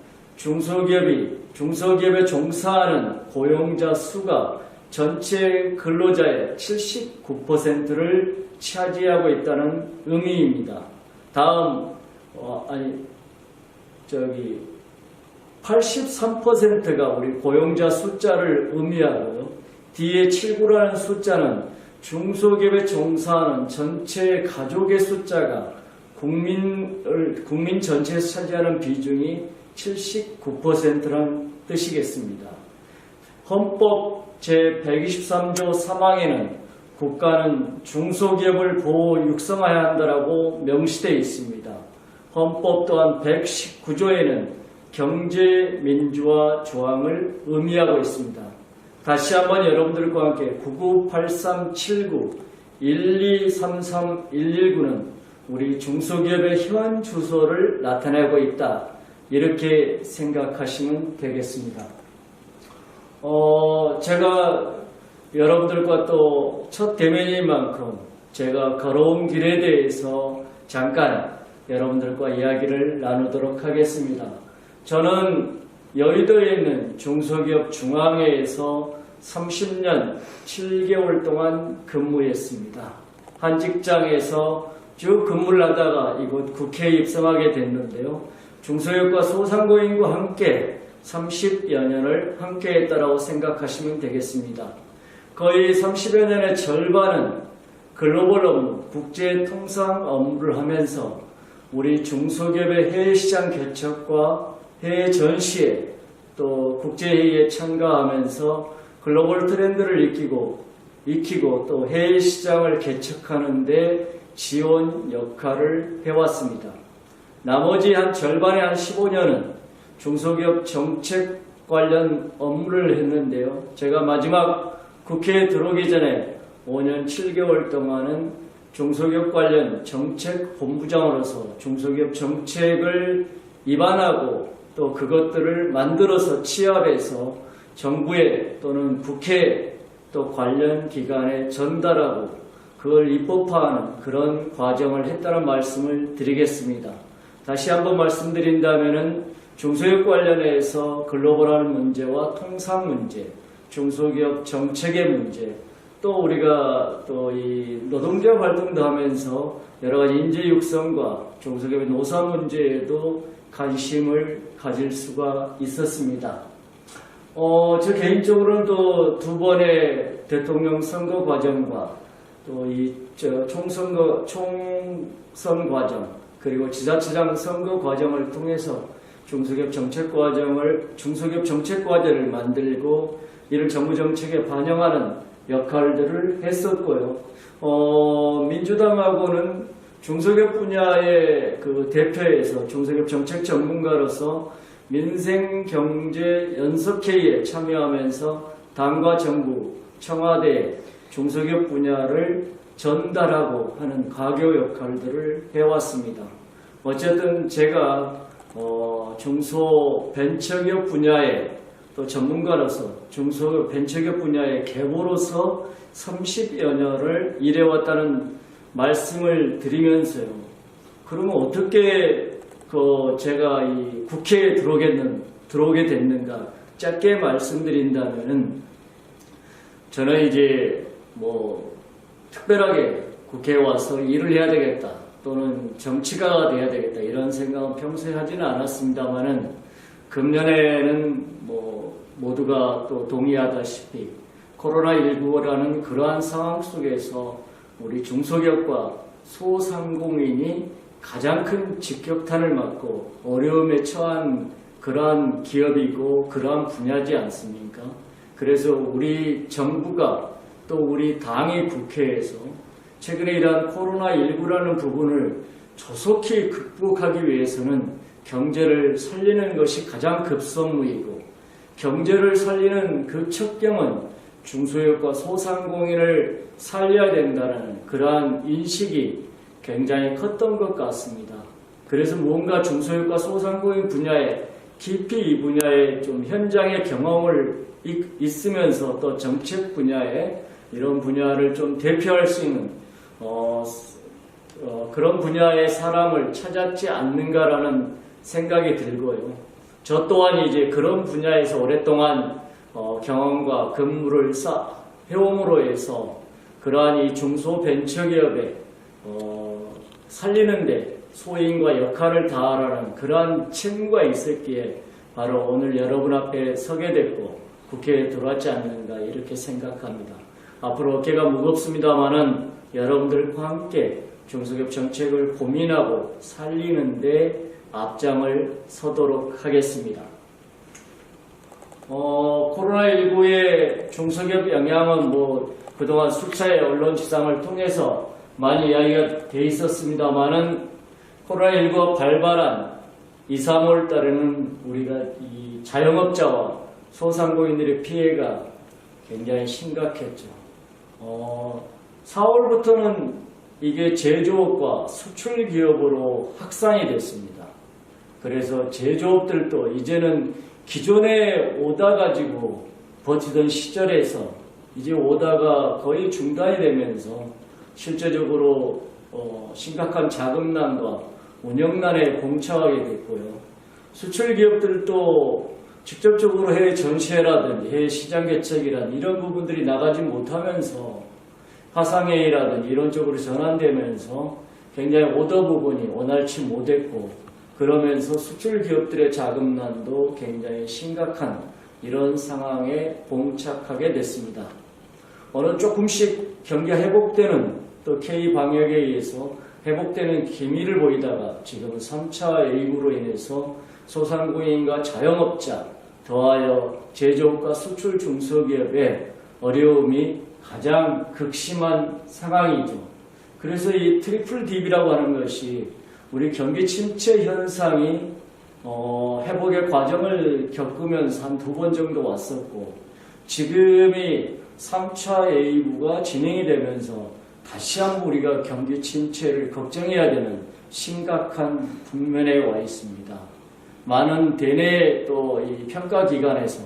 중소기업에 종사하는 고용자 수가 전체 근로자의 79%를 차지하고 있다는 의미입니다. 다음 83%가 우리 고용자 숫자를 의미하고요. 뒤에 79라는 숫자는 중소기업에 종사하는 전체 가족의 숫자가 국민 전체에서 차지하는 비중이 79%라는 뜻이겠습니다. 헌법 제123조 3항에는 국가는 중소기업을 보호 육성해야 한다라고 명시되어 있습니다. 헌법 또한 119조에는 경제민주화 조항을 의미하고 있습니다. 다시 한번 여러분들과 함께 998379-1233-119는 우리 중소기업의 현 주소를 나타내고 있다. 이렇게 생각하시면 되겠습니다. 제가 여러분들과 또 첫 대면인 만큼 제가 걸어온 길에 대해서 잠깐 여러분들과 이야기를 나누도록 하겠습니다. 저는 여의도에 있는 중소기업 중앙회에서 30년 7개월 동안 근무했습니다. 한 직장에서 쭉 근무를 하다가 이곳 국회에 입성하게 됐는데요. 중소기업과 소상공인과 함께 30여 년을 함께 했다고 생각하시면 되겠습니다. 거의 30여 년의 절반은 글로벌 업무, 국제 통상 업무를 하면서 우리 중소기업의 해외 시장 개척과 해외 전시회 또 국제회의에 참가하면서 글로벌 트렌드를 익히고 또 해외 시장을 개척하는 데 지원 역할을 해왔습니다. 나머지 한 절반의 한 15년은 중소기업 정책 관련 업무를 했는데요. 제가 마지막 국회에 들어오기 전에 5년 7개월 동안은 중소기업 관련 정책 본부장으로서 중소기업 정책을 입안하고 또 그것들을 만들어서 취합해서 정부에 또는 국회에 또 관련 기관에 전달하고 그걸 입법화하는 그런 과정을 했다는 말씀을 드리겠습니다. 다시 한번 말씀드린다면은 중소기업 관련해서 글로벌한 문제와 통상 문제, 중소기업 정책의 문제, 또 우리가 또 이 노동자 활동도 하면서 여러 가지 인재 육성과 중소기업의 노사 문제에도 관심을 가질 수가 있었습니다. 저 개인적으로는 또 두 번의 대통령 선거 과정과 또 이 총선 과정 그리고 지자체장 선거 과정을 통해서 중소기업 정책 과제를 만들고 이를 정부 정책에 반영하는 역할들을 했었고요. 민주당하고는 중소기업 분야의 그 대표에서 중소기업 정책 전문가로서 민생경제연석회의에 참여하면서 당과 정부, 청와대 중소기업 분야를 전달하고 하는 가교 역할들을 해왔습니다. 어쨌든 제가 중소벤처기업 분야의 또 전문가로서 중소벤처기업 분야의 계보로서 30여 년을 일해왔다는 말씀을 드리면서요. 그러면 어떻게 제가 이 국회에 들어오게 됐는가 짧게 말씀드린다면은 저는 이제 특별하게 국회에 와서 일을 해야 되겠다 또는 정치가가 돼야 되겠다 이런 생각은 평소에 하지는 않았습니다만은 금년에는 모두가 또 동의하다시피 코로나19라는 그러한 상황 속에서 우리 중소기업과 소상공인이 가장 큰 직격탄을 맞고 어려움에 처한 그러한 기업이고 그러한 분야지 않습니까? 그래서 우리 정부가 또 우리 당의 국회에서 최근에 이러한 코로나19라는 부분을 조속히 극복하기 위해서는 경제를 살리는 것이 가장 급선무이고 경제를 살리는 그 척경은 중소기업과 소상공인을 살려야 된다는 그러한 인식이 굉장히 컸던 것 같습니다. 그래서 뭔가 중소기업과 소상공인 분야에 깊이 이 분야에 좀 현장의 경험을 있으면서 또 정책 분야에 이런 분야를 좀 대표할 수 있는 그런 분야의 사람을 찾았지 않는가라는 생각이 들고요. 저 또한 이제 그런 분야에서 오랫동안 경험과 근무를 해옴으로 해서 그러한 이 중소벤처기업에 살리는데 소인과 역할을 다하라는 그러한 책무가 있었기에 바로 오늘 여러분 앞에 서게 됐고 국회에 들어왔지 않는가 이렇게 생각합니다. 앞으로 어깨가 무겁습니다마는 여러분들과 함께 중소기업 정책을 고민하고 살리는데 앞장을 서도록 하겠습니다. 코로나19의 중소기업 영향은 그동안 수차례 언론 지상을 통해서 많이 이야기가 돼 있었습니다만은 코로나19가 발발한 2, 3월 달에는 우리가 이 자영업자와 소상공인들의 피해가 굉장히 심각했죠. 4월부터는 이게 제조업과 수출 기업으로 확산이 됐습니다. 그래서 제조업들도 이제는 기존에 오다 가지고 버티던 시절에서 이제 오다가 거의 중단이 되면서 실제적으로 심각한 자금난과 운영난에 봉착하게 됐고요. 수출 기업들도 직접적으로 해외 전시회라든지 해외 시장 개척이라든지 이런 부분들이 나가지 못하면서 화상회의라든지 이런 쪽으로 전환되면서 굉장히 오더 부분이 원활치 못했고 그러면서 수출 기업들의 자금난도 굉장히 심각한 이런 상황에 봉착하게 됐습니다. 어느 조금씩 경기가 회복되는 또 K방역에 의해서 회복되는 기미를 보이다가 지금은 3차 웨이브로 인해서 소상공인과 자영업자 더하여 제조업과 수출 중소기업의 어려움이 가장 극심한 상황이죠. 그래서 이 트리플 딥이라고 하는 것이 우리 경기 침체 현상이 회복의 과정을 겪으면서 한 2번 정도 왔었고 지금이 3차 웨이브가 진행이 되면서 다시 한번 우리가 경기 침체를 걱정해야 되는 심각한 국면에 와 있습니다. 많은 대내 또 이 평가기관에서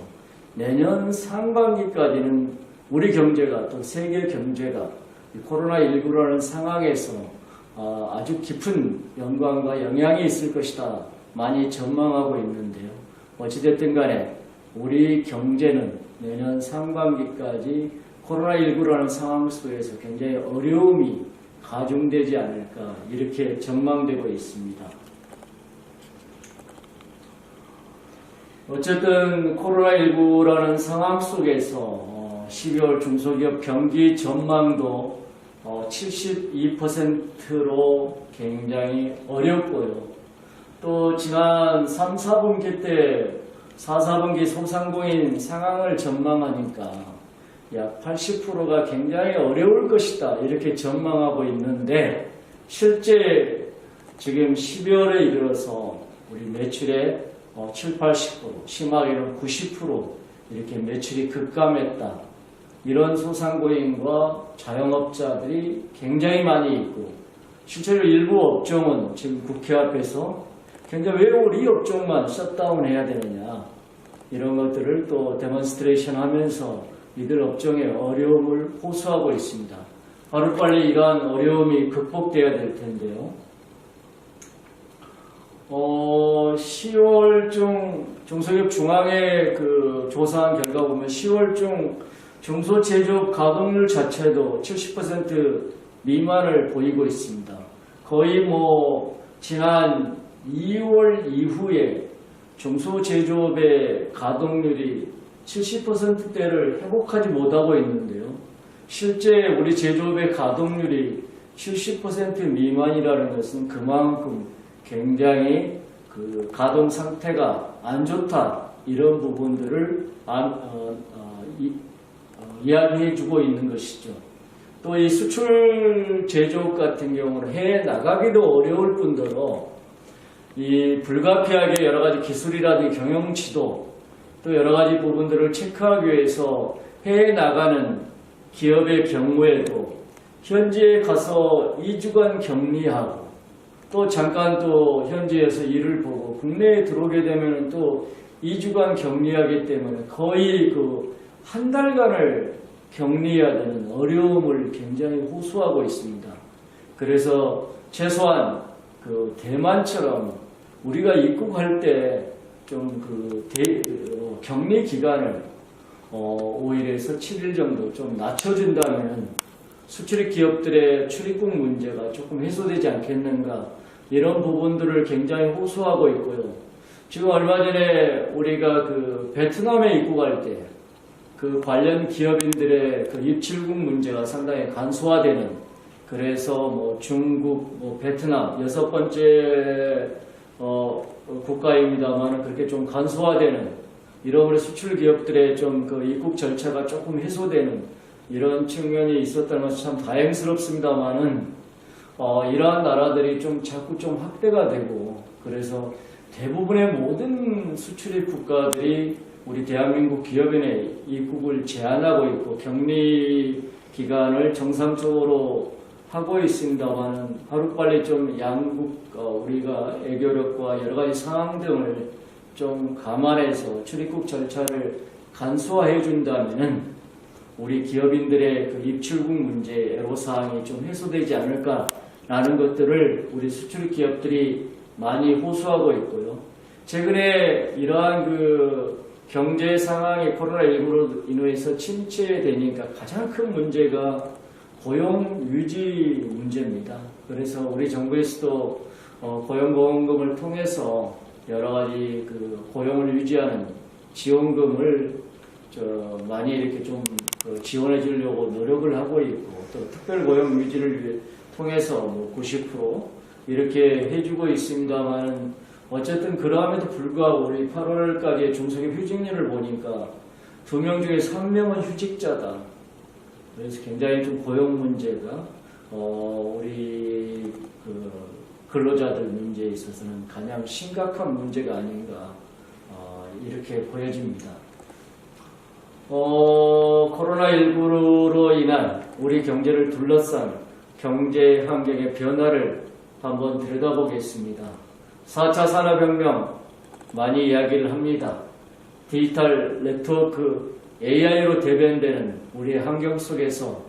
내년 상반기까지는 우리 경제가 또 세계 경제가 코로나19라는 상황에서 아주 깊은 연관과 영향이 있을 것이다 많이 전망하고 있는데요. 어찌됐든 간에 우리 경제는 내년 상반기까지 코로나19라는 상황 속에서 굉장히 어려움이 가중되지 않을까 이렇게 전망되고 있습니다. 어쨌든 코로나19라는 상황 속에서 12월 중소기업 경기 전망도 72%로 굉장히 어렵고요. 또 지난 3, 4분기 때 4, 4분기 소상공인 상황을 전망하니까 약 80%가 굉장히 어려울 것이다 이렇게 전망하고 있는데 실제 지금 12월에 이르러서 우리 매출의 7, 80%, 심하게는 90% 이렇게 매출이 급감했다. 이런 소상공인과 자영업자들이 굉장히 많이 있고, 실제로 일부 업종은 지금 국회 앞에서 굉장히 왜 우리 업종만 셧다운 해야 되느냐, 이런 것들을 또 데몬스트레이션 하면서 이들 업종의 어려움을 호소하고 있습니다. 하루빨리 이러한 어려움이 극복되어야 될 텐데요. 10월 중 중소기업 중앙회 그 조사한 결과 보면 10월 중 중소제조업 가동률 자체도 70% 미만을 보이고 있습니다. 거의 지난 2월 이후에 중소제조업의 가동률이 70%대를 회복하지 못하고 있는데요. 실제 우리 제조업의 가동률이 70% 미만이라는 것은 그만큼 굉장히 그 가동 상태가 안 좋다, 이런 부분들을 이야기해주고 있는 것이죠. 또 이 수출 제조업 같은 경우는 해외 나가기도 어려울 뿐더러 이 불가피하게 여러 가지 기술이라든지 경영 지도, 또 여러 가지 부분들을 체크하기 위해서 해외 나가는 기업의 경우에도 현지에 가서 2주간 격리하고, 또 잠깐 또 현지에서 일을 보고 국내에 들어오게 되면 또 2주간 격리하기 때문에 거의 그 한 달간을 격리해야 되는 어려움을 굉장히 호소하고 있습니다. 그래서 최소한 그 대만처럼 우리가 입국할 때 좀 격리 기간을 5일에서 7일 정도 좀 낮춰준다면 수출입 기업들의 출입국 문제가 조금 해소되지 않겠는가, 이런 부분들을 굉장히 호소하고 있고요. 지금 얼마 전에 우리가 그 베트남에 입국할 때 그 관련 기업인들의 그 입출국 문제가 상당히 간소화되는, 그래서 중국, 베트남 6번째 국가입니다만 그렇게 좀 간소화되는, 이런 수출 기업들의 좀 그 입국 절차가 조금 해소되는 이런 측면이 있었다는 것이 참 다행스럽습니다만은 이러한 나라들이 자꾸 확대가 되고, 그래서 대부분의 모든 수출입 국가들이 우리 대한민국 기업인의 입국을 제한하고 있고 격리 기간을 정상적으로 하고 있습니다만, 하루빨리 좀 양국 우리가 애교력과 여러 가지 상황 등을 좀 감안해서 출입국 절차를 간소화해 준다면은 우리 기업인들의 그 입출국 문제 애로사항이 좀 해소되지 않을까라는 것들을 우리 수출 기업들이 많이 호소하고 있고요. 최근에 이러한 그 경제 상황이 코로나19로 인해서 침체되니까 가장 큰 문제가 고용 유지 문제입니다. 그래서 우리 정부에서도 고용보험금을 통해서 여러 가지 그 고용을 유지하는 지원금을 많이 이렇게 좀 지원해 주려고 노력을 하고 있고, 또 특별고용 유지를 통해서 90% 이렇게 해주고 있습니다만, 어쨌든 그러함에도 불구하고 우리 8월까지의 중소기업 휴직률을 보니까 2명 중에 3명은 휴직자다. 그래서 굉장히 좀 고용 문제가 우리 그 근로자들 문제에 있어서는 가장 심각한 문제가 아닌가 이렇게 보여집니다. 코로나19로 인한 우리 경제를 둘러싼 경제 환경의 변화를 한번 들여다보겠습니다. 4차 산업혁명 많이 이야기를 합니다. 디지털 네트워크 AI로 대변되는 우리의 환경 속에서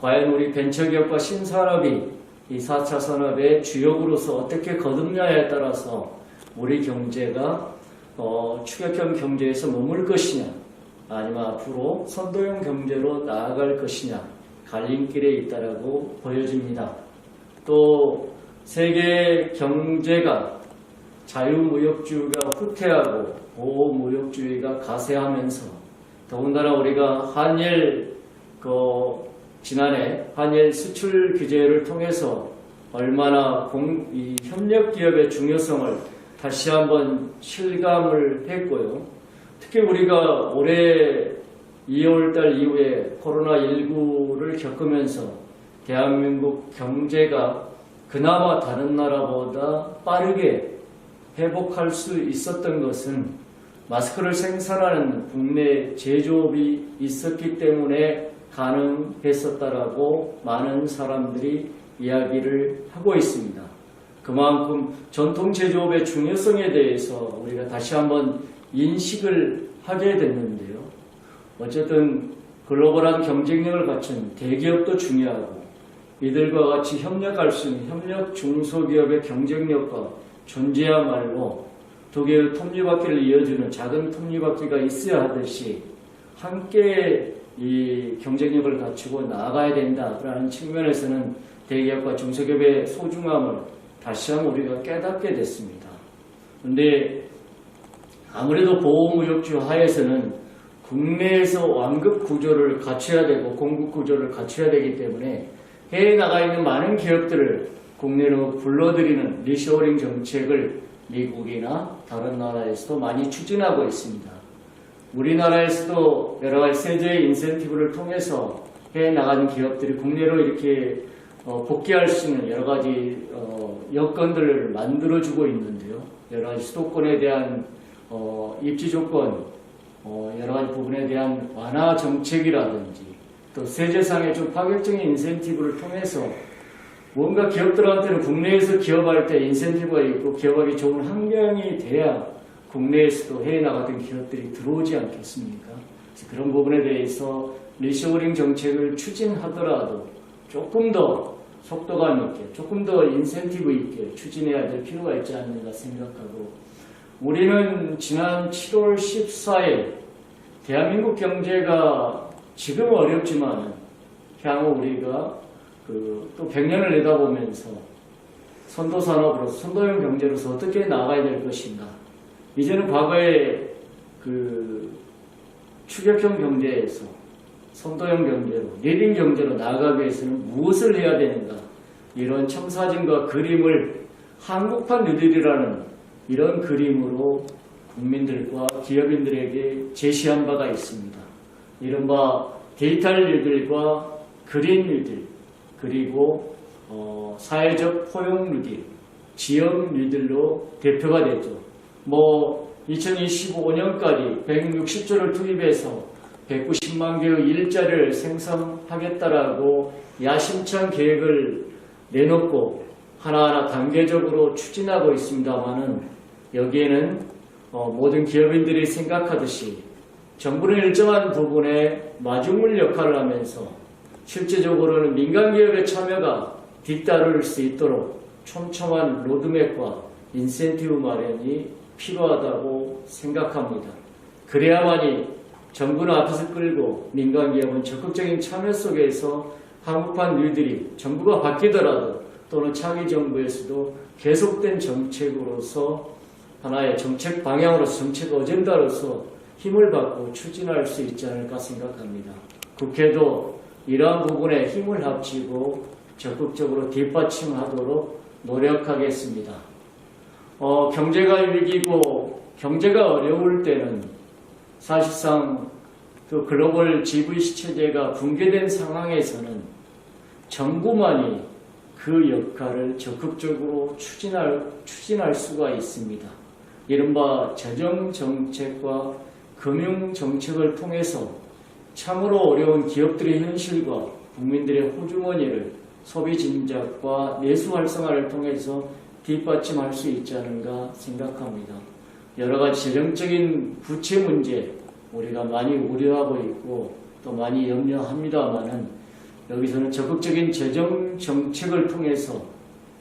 과연 우리 벤처기업과 신산업이 이 4차 산업의 주역으로서 어떻게 거듭냐에 따라서 우리 경제가 추격형 경제에서 머물 것이냐, 아니면 앞으로 선도형 경제로 나아갈 것이냐, 갈림길에 있다라고 보여집니다. 또 세계 경제가 자유무역주의가 후퇴하고 보호무역주의가 가세하면서, 더군다나 우리가 지난해 한일 수출 규제를 통해서 얼마나 이 협력기업의 중요성을 다시 한번 실감을 했고요. 특히 우리가 올해 2월달 이후에 코로나19를 겪으면서 대한민국 경제가 그나마 다른 나라보다 빠르게 회복할 수 있었던 것은 마스크를 생산하는 국내 제조업이 있었기 때문에 가능했었다라고 많은 사람들이 이야기를 하고 있습니다. 그만큼 전통 제조업의 중요성에 대해서 우리가 다시 한번 인식을 하게 됐는데요. 어쨌든 글로벌한 경쟁력을 갖춘 대기업도 중요하고 이들과 같이 협력할 수 있는 협력 중소기업의 경쟁력과 존재야말로 두 개의 톱니바퀴를 이어주는 작은 톱니바퀴가 있어야 하듯이 함께 이 경쟁력을 갖추고 나아가야 된다라는 측면에서는 대기업과 중소기업의 소중함을 다시 한번 우리가 깨닫게 됐습니다. 그런데 아무래도 보호무역주 하에서는 국내에서 완급 구조를 갖춰야 되고 공급 구조를 갖춰야 되기 때문에 해외에 나가 있는 많은 기업들을 국내로 불러들이는 리쇼어링 정책을 미국이나 다른 나라에서도 많이 추진하고 있습니다. 우리나라에서도 여러 가지 세제의 인센티브를 통해서 해외에 나가는 기업들이 국내로 이렇게 복귀할 수 있는 여러 가지 여건들을 만들어주고 있는데요. 여러 가지 수도권에 대한 입지 조건, 여러 가지 부분에 대한 완화 정책이라든지 또 세제상의 좀 파격적인 인센티브를 통해서 뭔가 기업들한테는 국내에서 기업할 때 인센티브가 있고 기업하기 좋은 환경이 돼야 국내에서도 해외 나가던 기업들이 들어오지 않겠습니까? 그런 부분에 대해서 리쇼어링 정책을 추진하더라도 조금 더 속도감 있게, 조금 더 인센티브 있게 추진해야 될 필요가 있지 않는가 생각하고 우리는 지난 7월 14일 대한민국 경제가 지금 어렵지만 향후 우리가 또 100년을 내다보면서 선도산업으로서 선도형 경제로서 어떻게 나아가야 될 것인가. 이제는 과거의 추격형 경제에서 선도형 경제로, 리딩 경제로 나아가기 위해서는 무엇을 해야 되는가. 이런 청사진과 그림을 한국판 뉴딜이라는 이런 그림으로 국민들과 기업인들에게 제시한 바가 있습니다. 이른바 디지털 뉴딜과 그린 뉴딜, 그리고 사회적 포용 뉴딜, 지역 뉴딜로 대표가 됐죠. 2025년까지 160조를 투입해서 190만 개의 일자리를 생성하겠다라고 야심찬 계획을 내놓고 하나하나 단계적으로 추진하고 있습니다만은 여기에는 모든 기업인들이 생각하듯이 정부는 일정한 부분에 마중물 역할을 하면서 실제적으로는 민간기업의 참여가 뒤따를 수 있도록 촘촘한 로드맵과 인센티브 마련이 필요하다고 생각합니다. 그래야만이 정부는 앞에서 끌고 민간기업은 적극적인 참여 속에서 한국판 뉴딜이 정부가 바뀌더라도 또는 차기 정부에서도 계속된 정책으로서 하나의 정책 방향으로서 정책 어젠다로서 힘을 받고 추진할 수 있지 않을까 생각합니다. 국회도 이러한 부분에 힘을 합치고 적극적으로 뒷받침하도록 노력하겠습니다. 경제가 위기고 경제가 어려울 때는 사실상 그 글로벌 GVC 체제가 붕괴된 상황에서는 정부만이 그 역할을 적극적으로 추진할 수가 있습니다. 이른바 재정정책과 금융정책을 통해서 참으로 어려운 기업들의 현실과 국민들의 호주머니를 소비 진작과 내수 활성화를 통해서 뒷받침할 수 있지 않은가 생각합니다. 여러 가지 재정적인 부채 문제 우리가 많이 우려하고 있고 또 많이 염려합니다만은 여기서는 적극적인 재정 정책을 통해서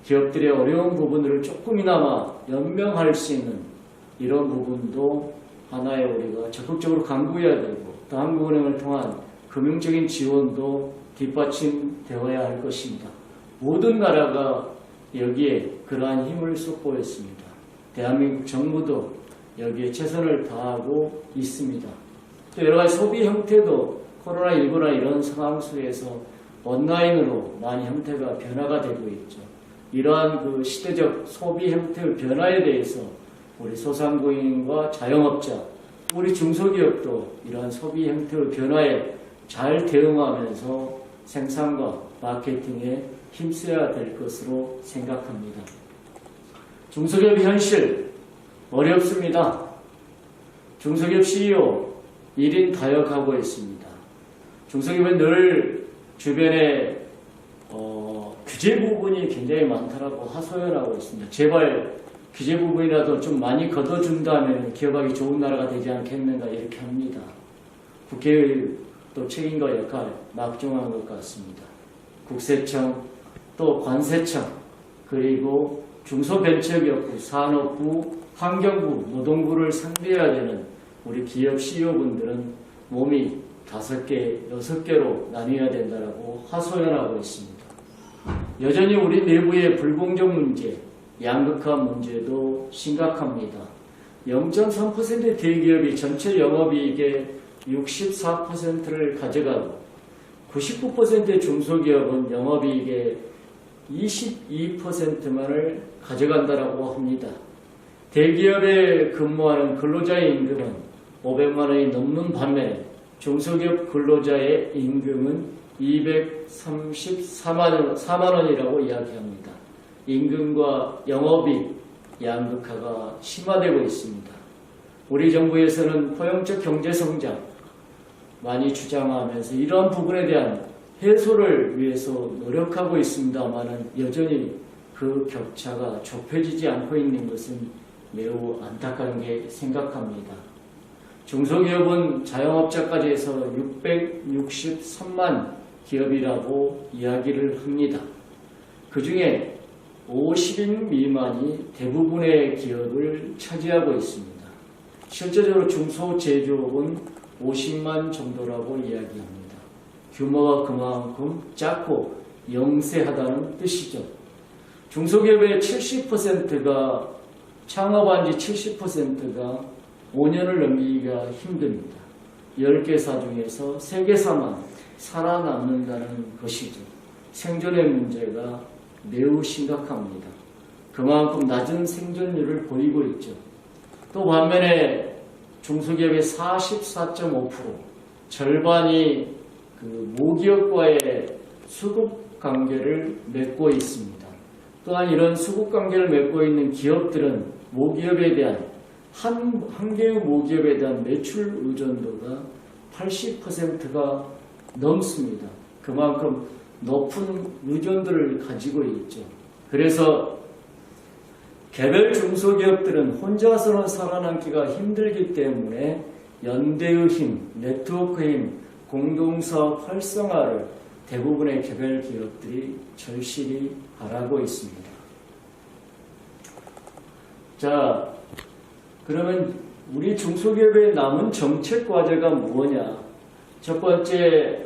기업들의 어려운 부분들을 조금이나마 연명할 수 있는 이런 부분도 하나의 우리가 적극적으로 강구해야 되고 또 한국은행을 통한 금융적인 지원도 뒷받침되어야 할 것입니다. 모든 나라가 여기에 그러한 힘을 쏟고있습니다. 대한민국 정부도 여기에 최선을 다하고 있습니다. 또 여러 가지 소비 형태도 코로나19나 이런 상황 속에서 온라인으로 많이 형태가 변화가 되고 있죠. 이러한 그 시대적 소비 형태의 변화에 대해서 우리 소상공인과 자영업자, 우리 중소기업도 이러한 소비 형태의 변화에 잘 대응하면서 생산과 마케팅에 힘써야 될 것으로 생각합니다. 중소기업 현실 어렵습니다. 중소기업 CEO 1인 다역하고 있습니다. 중소기업은 늘 주변에 규제 부분이 굉장히 많다라고 하소연하고 있습니다. 제발 규제 부분이라도 좀 많이 걷어준다면 기업하기 좋은 나라가 되지 않겠는가 이렇게 합니다. 국회의 또 책임과 역할 막중한 것 같습니다. 국세청, 또 관세청, 그리고 중소벤처기업부, 산업부, 환경부, 노동부를 상대해야 되는 우리 기업 CEO분들은 몸이 5개, 6개로 나뉘어야 된다고 하소연하고 있습니다. 여전히 우리 내부의 불공정 문제, 양극화 문제도 심각합니다. 0.3%의 대기업이 전체 영업이익의 64%를 가져가고 99%의 중소기업은 영업이익의 22%만을 가져간다고 합니다. 대기업에 근무하는 근로자의 임금은 500만 원이 넘는 반면에 중소기업 근로자의 임금은 234만 원이라고 이야기합니다. 임금과 영업이익 양극화가 심화되고 있습니다. 우리 정부에서는 포용적 경제성장 많이 주장하면서 이러한 부분에 대한 해소를 위해서 노력하고 있습니다만 여전히 그 격차가 좁혀지지 않고 있는 것은 매우 안타깝게 생각합니다. 중소기업은 자영업자까지 해서 663만 기업이라고 이야기를 합니다. 그 중에 50인 미만이 대부분의 기업을 차지하고 있습니다. 실제적으로 중소제조업은 50만 정도라고 이야기합니다. 규모가 그만큼 작고 영세하다는 뜻이죠. 중소기업의 70%가 창업한 지 70%가 5년을 넘기기가 힘듭니다. 10개사 중에서 3개사만 살아남는다는 것이죠. 생존의 문제가 매우 심각합니다. 그만큼 낮은 생존율을 보이고 있죠. 또 반면에 중소기업의 44.5% 절반이 모기업과의 수급 관계를 맺고 있습니다. 또한 이런 수급 관계를 맺고 있는 기업들은 모기업에 대한 한 개의 모기업에 대한 매출 의존도가 80%가 넘습니다. 그만큼 높은 의존도를 가지고 있죠. 그래서 개별 중소기업들은 혼자서는 살아남기가 힘들기 때문에 연대의 힘, 네트워크의 힘, 공동사업 활성화를 대부분의 개별 기업들이 절실히 바라고 있습니다. 자, 그러면 우리 중소기업에 남은 정책 과제가 뭐냐? 첫 번째,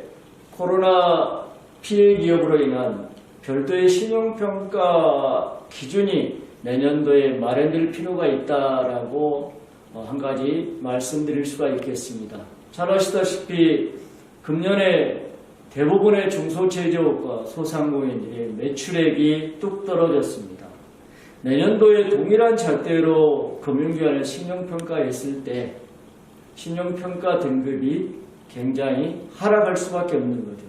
코로나 피해 기업으로 인한 별도의 신용평가 기준이 내년도에 마련될 필요가 있다라고 한 가지 말씀드릴 수가 있겠습니다. 잘 아시다시피 금년에 대부분의 중소제조업과 소상공인들의 매출액이 뚝 떨어졌습니다. 내년도에 동일한 잣대로 금융기관에 신용평가했을 때 신용평가 등급이 굉장히 하락할 수밖에 없는 거죠.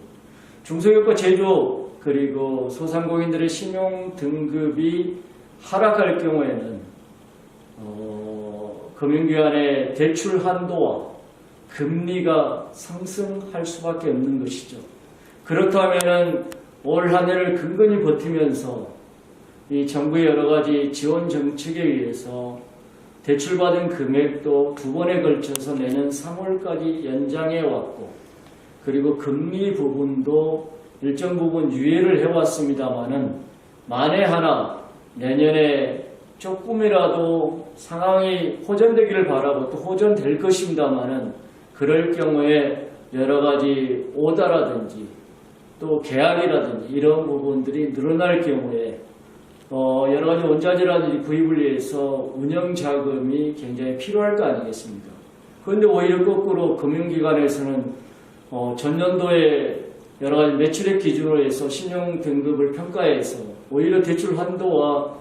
중소기업과 제조업 그리고 소상공인들의 신용 등급이 하락할 경우에는 금융기관의 대출 한도와 금리가 상승할 수밖에 없는 것이죠. 그렇다면 올 한 해를 근근히 버티면서 이 정부의 여러 가지 지원 정책에 의해서 대출받은 금액도 2번에 걸쳐서 내년 3월까지 연장해 왔고 그리고 금리 부분도 일정 부분 유예를 해왔습니다마는 만에 하나 내년에 조금이라도 상황이 호전되기를 바라고 또 호전될 것입니다마는 그럴 경우에 여러 가지 오다라든지 또 계약이라든지 이런 부분들이 늘어날 경우에 여러 가지 원자재라든지 구입을 위해서 운영자금이 굉장히 필요할 거 아니겠습니까? 그런데 오히려 거꾸로 금융기관에서는 전년도에 여러 가지 매출액 기준으로 해서 신용 등급을 평가해서 오히려 대출 한도와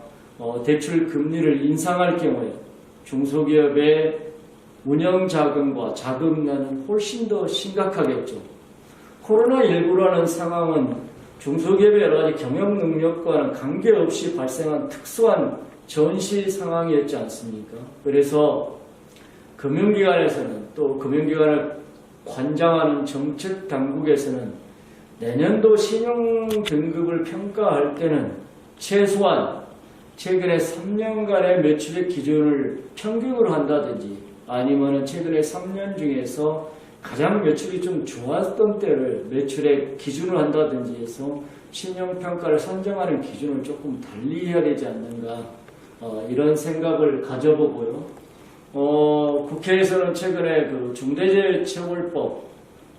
대출 금리를 인상할 경우에 중소기업의 운영자금과 자금난은 훨씬 더 심각하겠죠. 코로나19라는 상황은 중소기업의 여러 가지 경영 능력과는 관계없이 발생한 특수한 전시 상황이었지 않습니까? 그래서 금융기관에서는 또 금융기관을 관장하는 정책 당국에서는 내년도 신용 등급을 평가할 때는 최소한 최근에 3년간의 매출의 기준을 평균으로 한다든지 아니면 최근에 3년 중에서 가장 매출이 좀 좋았던 때를 매출의 기준으로 한다든지 해서 신용평가를 선정하는 기준을 조금 달리 해야 되지 않는가 이런 생각을 가져보고요. 국회에서는 최근에 그 중대재해처벌법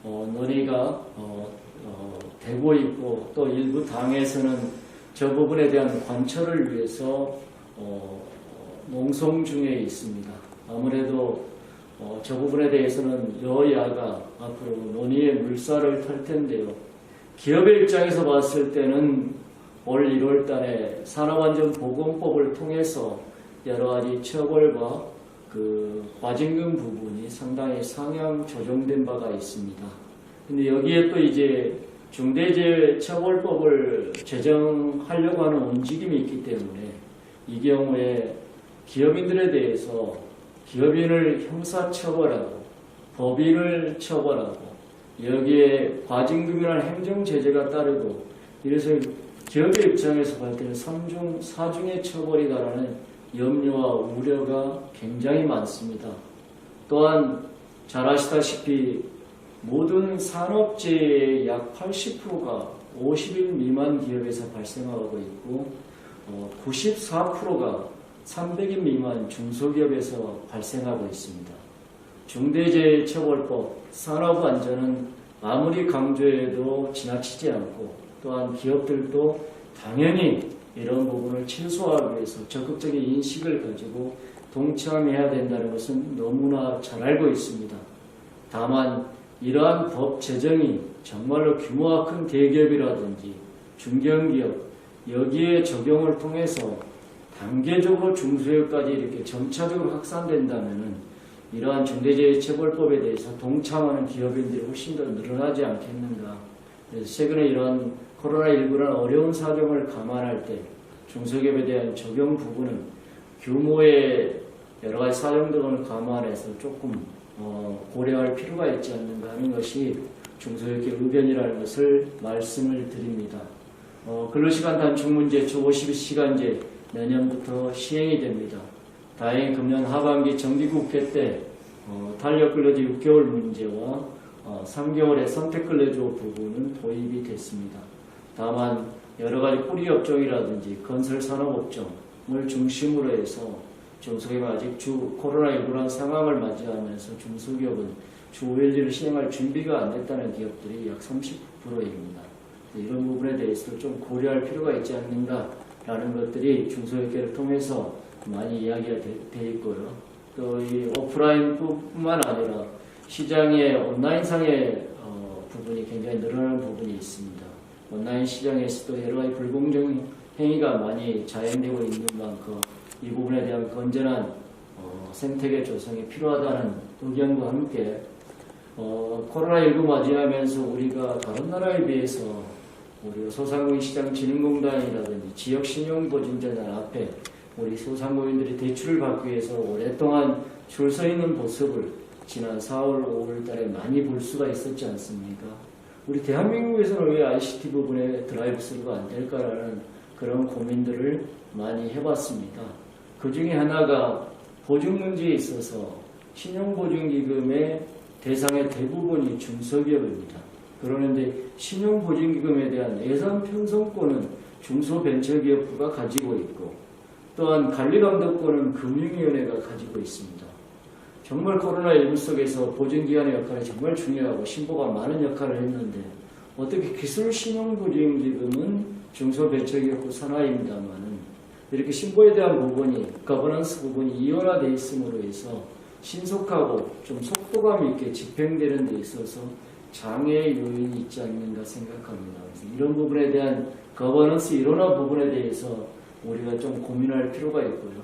논의가 되고 있고 또 일부 당에서는 저 부분에 대한 관철을 위해서 농성 중에 있습니다. 아무래도 저 부분에 대해서는 여야가 앞으로 논의의 물살을 탈 텐데요. 기업의 입장에서 봤을 때는 올 1월 달에 산업안전보건법을 통해서 여러 가지 처벌과 그 과징금 부분이 상당히 상향 조정된 바가 있습니다. 근데 여기에 또 이제 중대재해처벌법을 제정하려고 하는 움직임이 있기 때문에 이 경우에 기업인들에 대해서 기업인을 형사처벌하고 법인을 처벌하고 여기에 과징금이나 행정제재가 따르고 이래서 기업의 입장에서 볼 때는 3중, 4중의 처벌이다라는 염려와 우려가 굉장히 많습니다. 또한 잘 아시다시피 모든 산업재해의 약 80%가 50인 미만 기업에서 발생하고 있고 94%가 300인 미만 중소기업에서 발생하고 있습니다. 중대재해처벌법, 산업안전은 아무리 강조해도 지나치지 않고 또한 기업들도 당연히 이런 부분을 최소화하기 위해서 적극적인 인식을 가지고 동참해야 된다는 것은 너무나 잘 알고 있습니다. 다만 이러한 법 제정이 정말로 규모가 큰 대기업이라든지 중견기업 여기에 적용을 통해서 단계적으로 중소기업까지 이렇게 점차적으로 확산된다면 이러한 중대재해처벌법에 대해서 동참하는 기업인들이 훨씬 더 늘어나지 않겠는가. 그래서 최근에 이러한 코로나19라는 어려운 사정을 감안할 때 중소기업에 대한 적용 부분은 규모의 여러 가지 사정 등을 감안해서 조금 고려할 필요가 있지 않는가 하는 것이 중소기업의 의견이라는 것을 말씀을 드립니다. 근로시간 단축 문제 주 52시간제 내년부터 시행이 됩니다. 다행히 금년 하반기 정기국회 때 탄력근로제 6개월 문제와 3개월의 선택근로제 부분은 도입이 됐습니다. 다만 여러 가지 뿌리 업종이라든지 건설 산업업종을 중심으로 해서 중소기업은 아직 코로나19라는 상황을 맞이하면서 중소기업은 주 5일제를 시행할 준비가 안 됐다는 기업들이 약 30%입니다. 이런 부분에 대해서도 좀 고려할 필요가 있지 않는가라는 것들이 중소기업계를 통해서 많이 이야기가 돼 있고요. 또 이 오프라인뿐만 아니라 시장의 온라인상의 부분이 굉장히 늘어나는 부분이 있습니다. 온라인 시장에서도 여러 가지 불공정 행위가 많이 자행되고 있는 만큼 이 부분에 대한 건전한 생태계 조성이 필요하다는 의견과 함께 코로나19 맞이하면서 우리가 다른 나라에 비해서 우리가 소상공인시장진흥공단이라든지 지역신용보증자단 앞에 우리 소상공인들이 대출을 받기 위해서 오랫동안 줄 서 있는 모습을 지난 4월, 5월 달에 많이 볼 수가 있었지 않습니까? 우리 대한민국에서는 왜 ICT 부분에 드라이브스루가 안 될까라는 그런 고민들을 많이 해봤습니다. 그 중에 하나가 보증 문제에 있어서 신용보증기금의 대상의 대부분이 중소기업입니다. 그러는데 신용보증기금에 대한 예산 편성권은 중소벤처기업부가 가지고 있고 또한 관리감독권은 금융위원회가 가지고 있습니다. 정말 코로나19 속에서 보증기관의 역할이 정말 중요하고 신보가 많은 역할을 했는데 어떻게 기술신용보증기금은 중소벤처기업부 산하입니다만은 이렇게 신보에 대한 부분이 거버넌스 부분이 이원화되어 있음으로 해서 신속하고 좀 속도감 있게 집행되는 데 있어서 장애의 요인이 있지 않는가 생각합니다. 그래서 이런 부분에 대한 거버넌스 이론화 부분에 대해서 우리가 좀 고민할 필요가 있고요.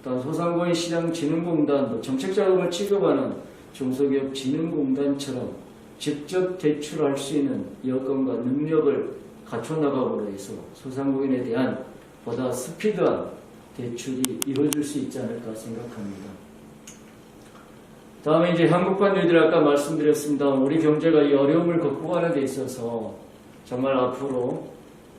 또한 소상공인 시장진흥공단도 정책자금을 취급하는 중소기업 진흥공단처럼 직접 대출할 수 있는 여건과 능력을 갖춰나감으로 해서 소상공인에 대한 보다 스피드한 대출이 이루어질 수 있지 않을까 생각합니다. 다음에 이제 한국판 뉴딜 아까 말씀드렸습니다. 우리 경제가 이 어려움을 극복하는 데 있어서 정말 앞으로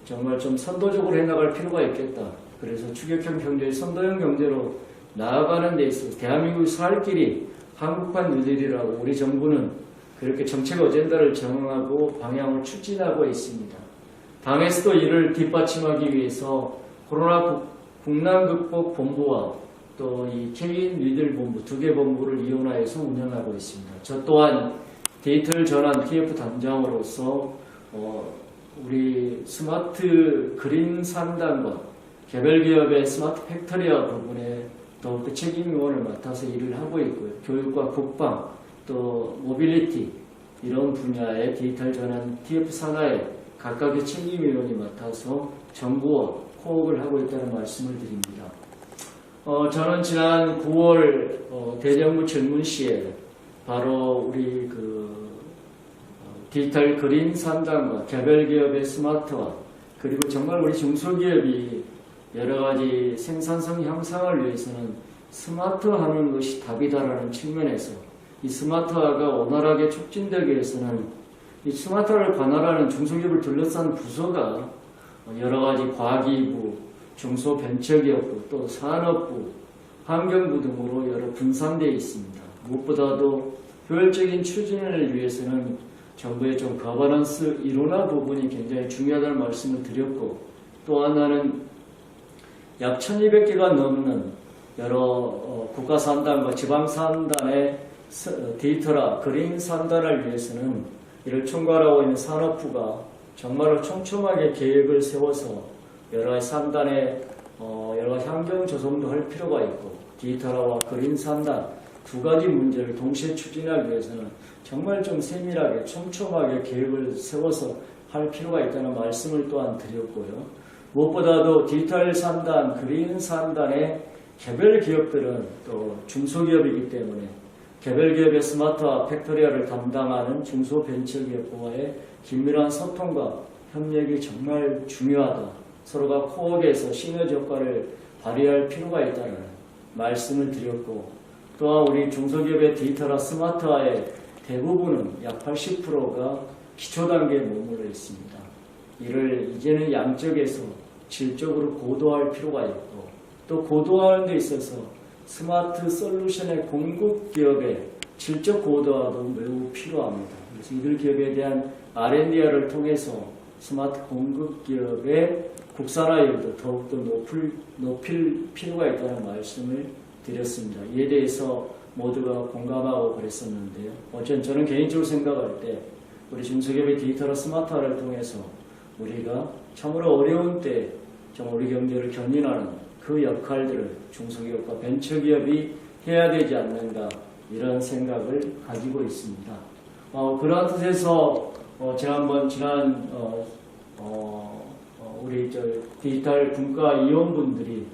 정말 좀 선도적으로 해나갈 필요가 있겠다. 그래서 추격형 경제, 선도형 경제로 나아가는 데 있어서 대한민국이 살 길이 한국판 뉴딜이라고 우리 정부는 그렇게 정책 어젠다를 정하고 방향을 추진하고 있습니다. 당에서도 이를 뒷받침하기 위해서 코로나 국난극복 본부와 또 이 K 뉴딜 본부 2개 본부를 이원화해서 운영하고 있습니다. 저 또한 데이터를 전환 TF 단장으로서 우리 스마트 그린 3단과 개별 기업의 스마트 팩토리화 부분에 더욱더 책임위원을 맡아서 일을 하고 있고요. 교육과 국방 또 모빌리티 이런 분야의 디지털 전환 TF 산하에 각각의 책임위원이 맡아서 정부와 코업을 하고 있다는 말씀을 드립니다. 저는 지난 9월 대정부 질문 시에 바로 우리 디지털 그린 3단과 개별 기업의 스마트화 그리고 정말 우리 중소기업이 여러 가지 생산성 향상을 위해서는 스마트화하는 것이 답이다라는 측면에서 이 스마트화가 원활하게 촉진되기 위해서는 이 스마트화를 관할하는 중소기업을 둘러싼 부서가 여러 가지 과기부, 중소벤처기업부, 또 산업부, 환경부 등으로 여러 분산되어 있습니다. 무엇보다도 효율적인 추진을 위해서는 정부의 좀 거버넌스 이론화 부분이 굉장히 중요하다는 말씀을 드렸고 또 하나는 약 1200개가 넘는 여러 국가 산단과 지방 산단의 데이터라 그린 산단을 위해서는 이를 총괄하고 있는 산업부가 정말로 촘촘하게 계획을 세워서 여러 가지 산단의 여러 가지 환경 조성도 할 필요가 있고 디지털화와 그린 산단 두 가지 문제를 동시에 추진하기 위해서는 정말 좀 세밀하게 촘촘하게 계획을 세워서 할 필요가 있다는 말씀을 또한 드렸고요. 무엇보다도 디지털 산단, 그린 산단의 개별 기업들은 또 중소기업이기 때문에 개별 기업의 스마트화 팩토리화를 담당하는 중소벤처기업과의 긴밀한 소통과 협력이 정말 중요하다. 서로가 코업해서 시너지 효과를 발휘할 필요가 있다는 말씀을 드렸고 또한 우리 중소기업의 디지털화 스마트화의 대부분은 약 80%가 기초 단계에 머물러 있습니다. 이를 이제는 양적에서 질적으로 고도화할 필요가 있고 또 고도화하는 데 있어서 스마트 솔루션의 공급 기업의 질적 고도화도 매우 필요합니다. 그래서 이들 기업에 대한 R&D를 통해서 스마트 공급 기업의 국산화율도 더욱더 높일 필요가 있다는 말씀을 드렸습니다. 이에 대해서 모두가 공감하고 그랬었는데요. 어쨌든 저는 개인적으로 생각할 때 우리 중소기업의 디지털화 스마트화를 통해서 우리가 참으로 어려운 때 정말 우리 경제를 견인하는 그 역할들을 중소기업과 벤처기업이 해야 되지 않는가 이런 생각을 가지고 있습니다. 그러한 뜻에서 지난 우리 디지털 분과 이원분들이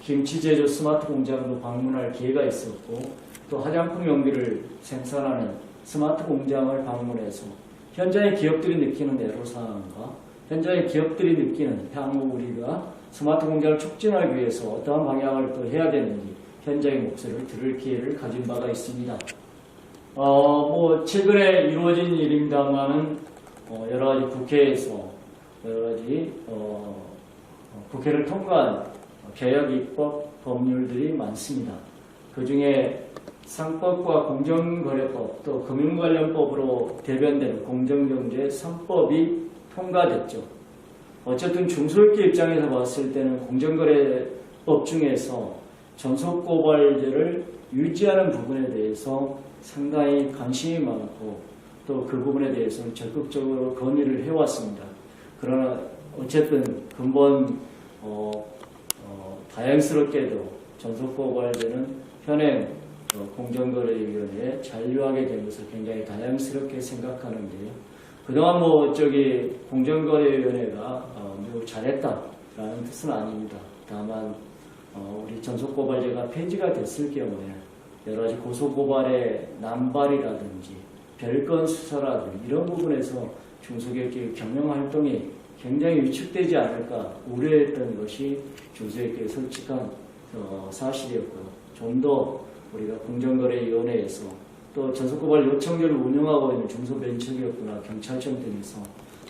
김치 제조 스마트 공장도 방문할 기회가 있었고 또 화장품 용기를 생산하는 스마트 공장을 방문해서 현장의 기업들이 느끼는 애로사항과 현장의 기업들이 느끼는 향후 우리가 스마트 공장을 촉진하기 위해서 어떠한 방향을 또 해야 되는지 현장의 목소리를 들을 기회를 가진 바가 있습니다. 최근에 이루어진 일입니다만은 여러 가지 국회에서 여러 가지 국회를 통과한 개혁 입법 법률들이 많습니다. 그 중에 상법과 공정거래법 또 금융관련법으로 대변되는 공정경제 3법이 통과됐죠. 어쨌든 중소기업 입장에서 봤을 때는 공정거래법 중에서 전속고발제를 유지하는 부분에 대해서 상당히 관심이 많고 또 그 부분에 대해서는 적극적으로 건의를 해왔습니다. 그러나 어쨌든 근본 다행스럽게도 전속고발제는 현행 공정거래위원회에 잔류하게 된 것을 굉장히 다행스럽게 생각하는데요. 그동안 공정거래위원회가 매우 잘했다라는 뜻은 아닙니다. 다만 우리 전속고발제가 폐지가 됐을 경우에 여러 가지 고소고발의 남발이라든지 별건 수사라든지 이런 부분에서 중소기업의 경영활동이 굉장히 위축되지 않을까 우려했던 것이 중소기업의 솔직한 사실이었고요. 좀 더 우리가 공정거래위원회에서 또 전속고발 요청제를 운영하고 있는 중소벤처기업부나 경찰청 등에서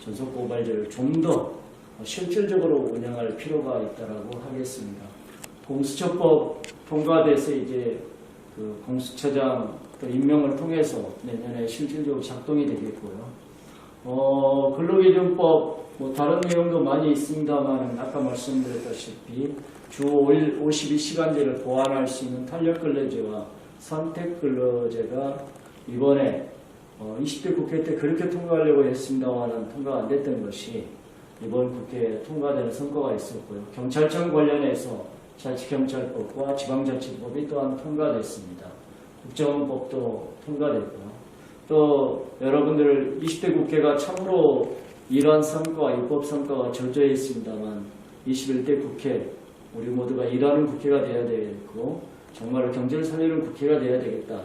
전속고발제를 좀 더 실질적으로 운영할 필요가 있다라고 하겠습니다. 공수처법 통과돼서 이제 그 공수처장 또 임명을 통해서 내년에 실질적으로 작동이 되겠고요. 근로기준법 다른 내용도 많이 있습니다만 아까 말씀드렸다시피 주 52시간제를 보완할 수 있는 탄력근로제와 선택근로제가 이번에 20대 국회 때 그렇게 통과하려고 했습니다만 통과가 안 됐던 것이 이번 국회에 통과되는 성과가 있었고요. 경찰청 관련해서 자치경찰법과 지방자치법이 또한 통과됐습니다. 국정원법도 통과됐고요. 또 여러분들 20대 국회가 참으로 이러한 성과와 입법 성과가 저조해 있습니다만 21대 국회 우리 모두가 일하는 국회가 돼야 되고 정말 경제를 살리는 국회가 돼야 되겠다.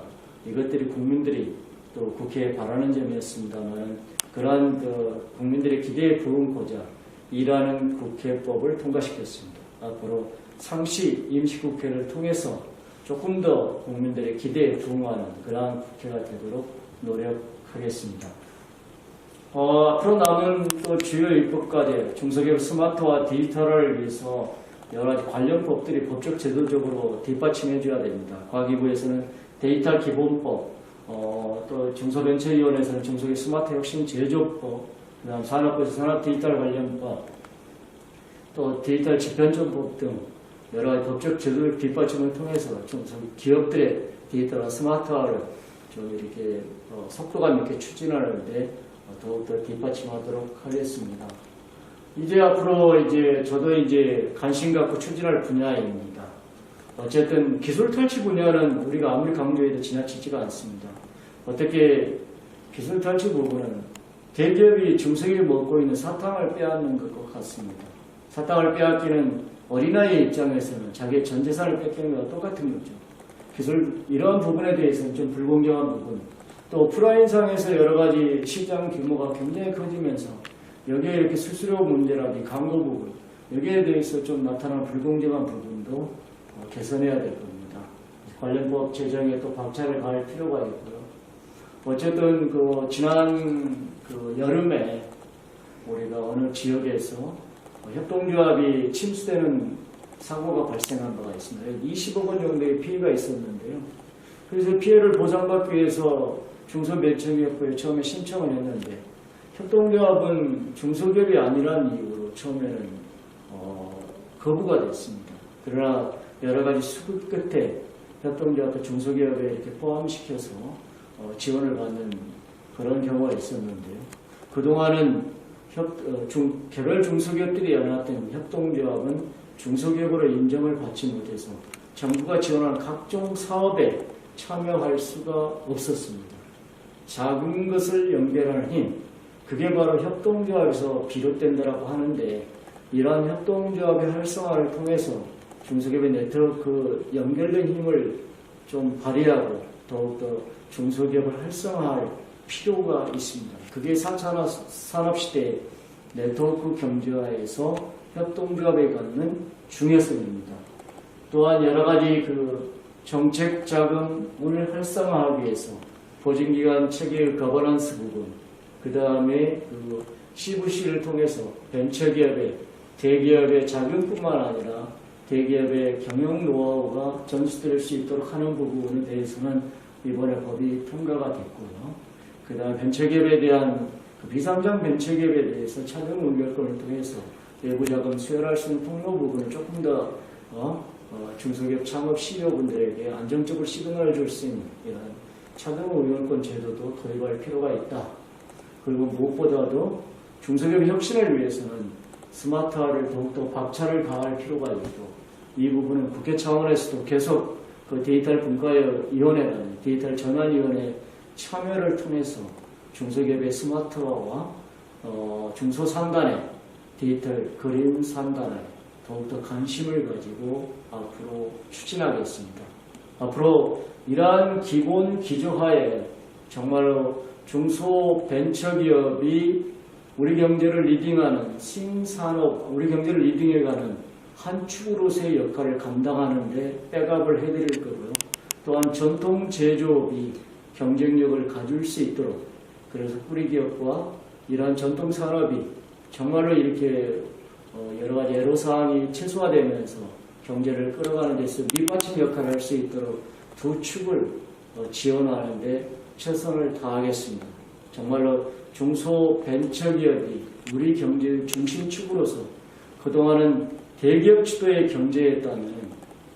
이것들이 국민들이 또 국회에 바라는 점이었습니다만 그러한 국민들의 기대에 부응고자 일하는 국회법을 통과시켰습니다. 앞으로 상시 임시국회를 통해서 조금 더 국민들의 기대에 부응하는 그러한 국회가 되도록 노력하겠습니다. 앞으로 남은 또 주요 입법과제 중소기업 스마트화 디지털화를 위해서 여러 가지 관련 법들이 법적 제도적으로 뒷받침해줘야 됩니다. 과기부에서는 데이터 기본법, 또 중소벤처위원회에서는 중소기업 스마트 혁신 제조법, 그다음 산업부에서 산업 디지털 관련법, 또 디지털 집행정법 등 여러 가지 법적 제도적 뒷받침을 통해서 기업들의 디지털화 스마트화를 좀 이렇게 속도감 있게 추진하는데 더욱더 뒷받침하도록 하겠습니다. 이제 앞으로 저도 관심 갖고 추진할 분야입니다. 어쨌든 기술 탈취 분야는 우리가 아무리 강조해도 지나치지가 않습니다. 어떻게 기술 탈취 부분은 대기업이 중소기업이 먹고 있는 사탕을 빼앗는 것 같습니다. 사탕을 빼앗기는 어린아이의 입장에서는 자기의 전 재산을 뺏기는 것과 똑같은 거죠. 기술 이러한 부분에 대해서는 좀 불공정한 부분, 또 오프라인상에서 여러 가지 시장 규모가 굉장히 커지면서 여기에 이렇게 수수료 문제라든지 광고 부분, 여기에 대해서 좀 나타나는 불공정한 부분도 개선해야 될 겁니다. 관련 법 제정에 또 박차를 가할 필요가 있고요. 어쨌든 지난 여름에 우리가 어느 지역에서 협동조합이 침수되는 사고가 발생한 바가 있습니다. 20억 원 정도의 피해가 있었는데요. 그래서 피해를 보상받기 위해서 중소벤처기업부에 처음에 신청을 했는데 협동조합은 중소기업이 아니라는 이유로 처음에는 거부가 됐습니다. 그러나 여러 가지 수급 끝에 협동조합과 중소기업에 이렇게 포함시켜서 지원을 받는 그런 경우가 있었는데요. 그동안은 개별 중소기업들이 연합된 협동조합은 중소기업으로 인정을 받지 못해서 정부가 지원하는 각종 사업에 참여할 수가 없었습니다. 작은 것을 연결하는 힘, 그게 바로 협동조합에서 비롯된다고 하는데 이러한 협동조합의 활성화를 통해서 중소기업의 네트워크 연결된 힘을 좀 발휘하고 더욱더 중소기업을 활성화할 필요가 있습니다. 그게 4차 산업시대의 네트워크 경제화에서 협동조합에 갖는 중요성입니다. 또한 여러 가지 정책 자금을 활성화하기 위해서 보증기관 체계의 거버넌스 부분, 그 다음에 CVC를 통해서 벤처기업의 대기업의 자금뿐만 아니라 대기업의 경영 노하우가 전수될 수 있도록 하는 부분에 대해서는 이번에 법이 통과가 됐고요. 그 다음에 벤처기업에 대한 비상장 벤처기업에 대해서 차등 의결권을 통해서 외부 자금 수혈할 수 있는 통로 부분을 조금 더 중소기업 창업 CEO분들에게 안정적으로 시그널을 줄 수 있는 이런 차등 의결권 제도도 도입할 필요가 있다. 그리고 무엇보다도 중소기업 혁신을 위해서는 스마트화를 더욱더 박차를 가할 필요가 있고 이 부분은 국회 차원에서도 계속 디지털 분과위원회라는 디지털 전환위원회 참여를 통해서 중소기업의 스마트화와 중소상단의 디지털 그린 상단에 더욱더 관심을 가지고 앞으로 추진하겠습니다. 앞으로 이러한 기본 기조하에 정말로 중소벤처기업이 우리 경제를 리딩하는 신산업, 우리 경제를 리딩해가는 한 축으로서의 역할을 감당하는데 백업을 해드릴 거고요. 또한 전통 제조업이 경쟁력을 가질 수 있도록, 그래서 뿌리 기업과 이러한 전통 산업이 정말로 이렇게 여러 가지 애로사항이 최소화되면서 경제를 끌어가는 데서 밑받침 역할을 할 수 있도록 두 축을 지원하는 데 최선을 다하겠습니다. 정말로 중소벤처기업이 우리 경제의 중심축으로서 그동안은 대기업 주도의 경제였다면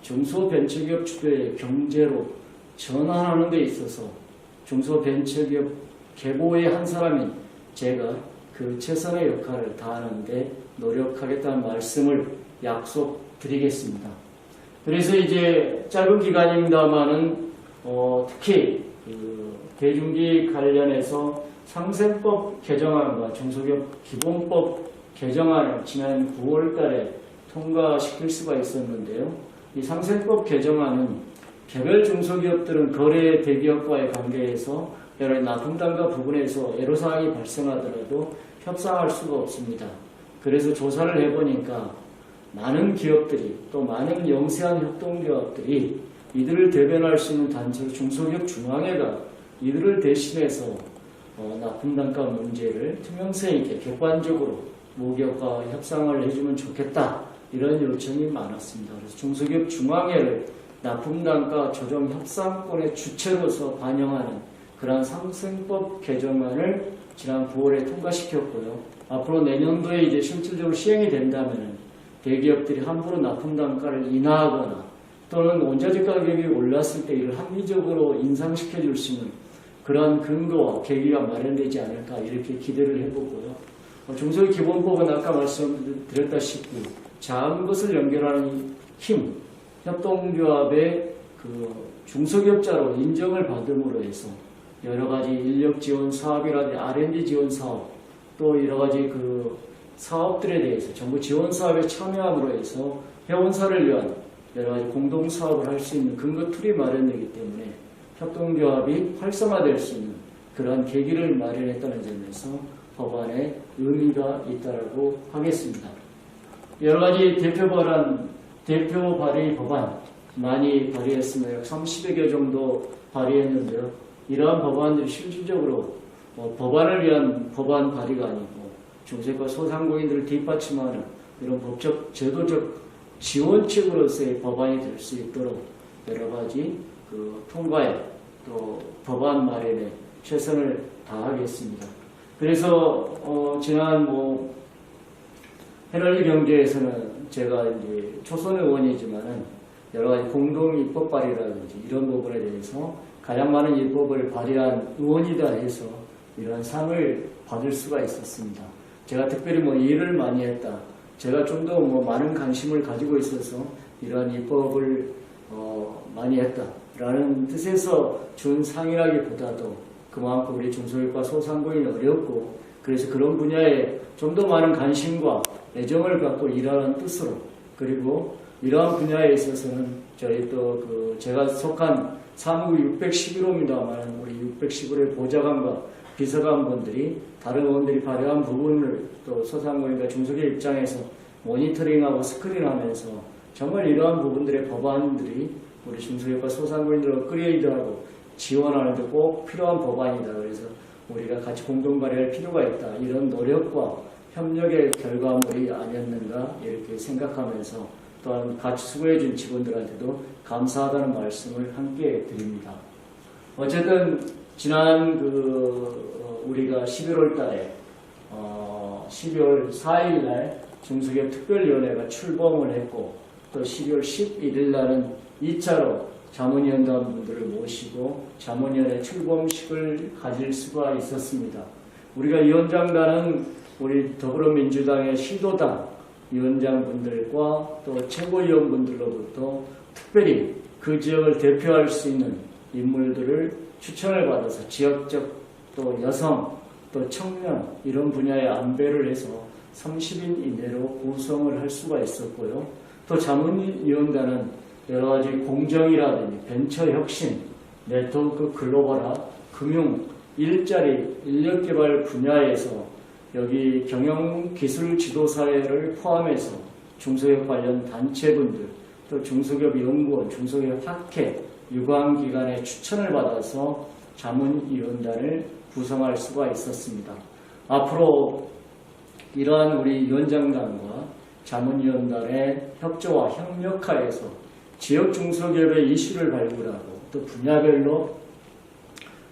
중소벤처기업 주도의 경제로 전환하는 데 있어서 중소벤처기업 계보의 한 사람인 제가 그 최선의 역할을 다하는데 노력하겠다는 말씀을 약속드리겠습니다. 그래서 이제 짧은 기간입니다만은 특히 대중기 관련해서 상생법 개정안과 중소기업 기본법 개정안을 지난 9월 달에 통과시킬 수가 있었는데요. 이 상생법 개정안은 개별 중소기업들은 거래 대기업과의 관계에서 여러 납품단가 부분에서 애로사항이 발생하더라도 협상할 수가 없습니다. 그래서 조사를 해보니까 많은 기업들이 또 많은 영세한 협동조합들이 이들을 대변할 수 있는 단체로 중소기업 중앙회가 이들을 대신해서 납품단가 문제를 투명성 있게 객관적으로 모기업과 협상을 해주면 좋겠다, 이런 요청이 많았습니다. 그래서 중소기업 중앙회를 납품단가 조정 협상권의 주체로서 반영하는 그러한 상생법 개정안을 지난 9월에 통과시켰고요. 앞으로 내년도에 이제 실질적으로 시행이 된다면 대기업들이 함부로 납품단가를 인하하거나 또는 원자재 가격이 올랐을 때 이를 합리적으로 인상시켜 줄 수 있는 그러한 근거와 계기가 마련되지 않을까, 이렇게 기대를 해보고요. 중소기업 기본법은 아까 말씀드렸다시피 작은 것을 연결하는 힘, 협동조합의 그 중소기업자로 인정을 받음으로 해서 여러 가지 인력 지원 사업이라든지 R&D 지원 사업, 또 여러 가지 그 사업들에 대해서 정부 지원 사업에 참여함으로 해서 회원사를 위한 여러 가지 공동 사업을 할 수 있는 근거 툴이 마련되기 때문에 협동조합이 활성화될 수 있는 그러한 계기를 마련했다는 점에서 법안에 의미가 있다고 하겠습니다. 여러 가지 대표 발의 법안 많이 발의했습니다. 약 30여 개 정도 발의했는데요. 이러한 법안들이 실질적으로 법안을 위한 법안 발의가 아니고 중소기업과 소상공인들을 뒷받침하는 이런 법적, 제도적 지원책으로서의 법안이 될 수 있도록 여러 가지 그 통과에 또 법안 마련에 최선을 다하겠습니다. 그래서 지난 헤럴드 경제에서는 제가 이제 초선 의원이지만은 여러 가지 공동 입법 발의라든지 이런 부분에 대해서 가장 많은 입법을 발의한 의원이다 해서 이러한 상을 받을 수가 있었습니다. 제가 특별히 일을 많이 했다, 제가 좀 더 많은 관심을 가지고 있어서 이러한 입법을 많이 했다라는 뜻에서 준 상이라기보다도 그만큼 우리 중소기업과 소상공인이 어렵고 그래서 그런 분야에 좀 더 많은 관심과 애정을 갖고 일하는 뜻으로, 그리고 이러한 분야에 있어서는 저희 또 제가 속한 사무국 611호입니다만 우리 611호의 보좌관과 비서관분들이 다른 의원들이 발의한 부분을 또 소상공인과 중소기업 입장에서 모니터링하고 스크린하면서 정말 이러한 부분들의 법안들이 우리 중소기업과 소상공인들을 업그레이드하고 지원하는 데 꼭 필요한 법안이다. 그래서 우리가 같이 공동 발의할 필요가 있다. 이런 노력과 협력의 결과물이 아니었는가 이렇게 생각하면서 또한 같이 수고해준 직원들한테도 감사하다는 말씀을 함께 드립니다. 어쨌든 지난 우리가 11월 달에 12월 4일 날 중소기업 특별위원회가 출범을 했고 또 12월 11일 날은 2차로 자문위원단 분들을 모시고 자문위원회 출범식을 가질 수가 있었습니다. 우리가 위원장단은 우리 더불어민주당의 시도당 위원장분들과 또 최고위원분들로부터 특별히 그 지역을 대표할 수 있는 인물들을 추천을 받아서 지역적 또 여성 또 청년 이런 분야에 안배를 해서 30인 이내로 구성을 할 수가 있었고요. 또 자문위원단은 여러 가지 공정이라든지 벤처혁신, 네트워크 글로벌화, 금융, 일자리, 인력개발 분야에서 여기 경영기술지도사회를 포함해서 중소기업 관련 단체분들, 또 중소기업 연구원, 중소기업 학회, 유관기관의 추천을 받아서 자문위원단을 구성할 수가 있었습니다. 앞으로 이러한 우리 위원장단과 자문위원단의 협조와 협력하에서 지역 중소기업의 이슈를 발굴하고 또 분야별로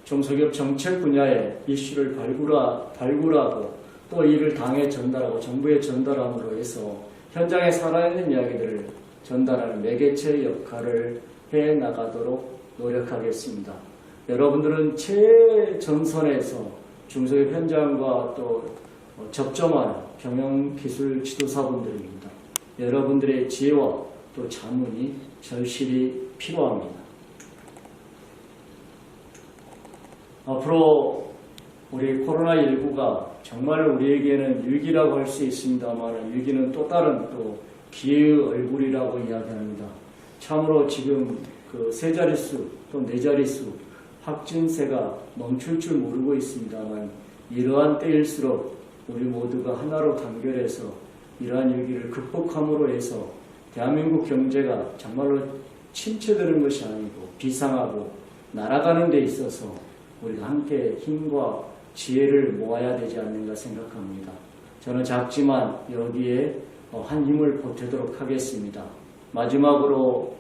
중소기업 정책 분야의 이슈를 발굴하고 또 이를 당에 전달하고 정부에 전달함으로 해서 현장에 살아있는 이야기들을 전달하는 매개체 역할을 해나가도록 노력하겠습니다. 여러분들은 최전선에서 중소기업 현장과 또 접점하는 경영기술 지도사분들입니다. 여러분들의 지혜와 또 자문이 절실히 필요합니다. 앞으로 우리 코로나19가 정말 우리에게는 위기라고 할 수 있습니다만 위기는 또 다른 또 기회의 얼굴이라고 이야기합니다. 참으로 지금 그 세 자릿수 또 네 자릿수 확진세가 멈출 줄 모르고 있습니다만 이러한 때일수록 우리 모두가 하나로 단결해서 이러한 위기를 극복함으로 해서 대한민국 경제가 정말로 침체되는 것이 아니고 비상하고 날아가는 데 있어서 우리가 함께 힘과 지혜를 모아야 되지 않는가 생각합니다. 저는 작지만 여기에 한 힘을 보태도록 하겠습니다. 마지막으로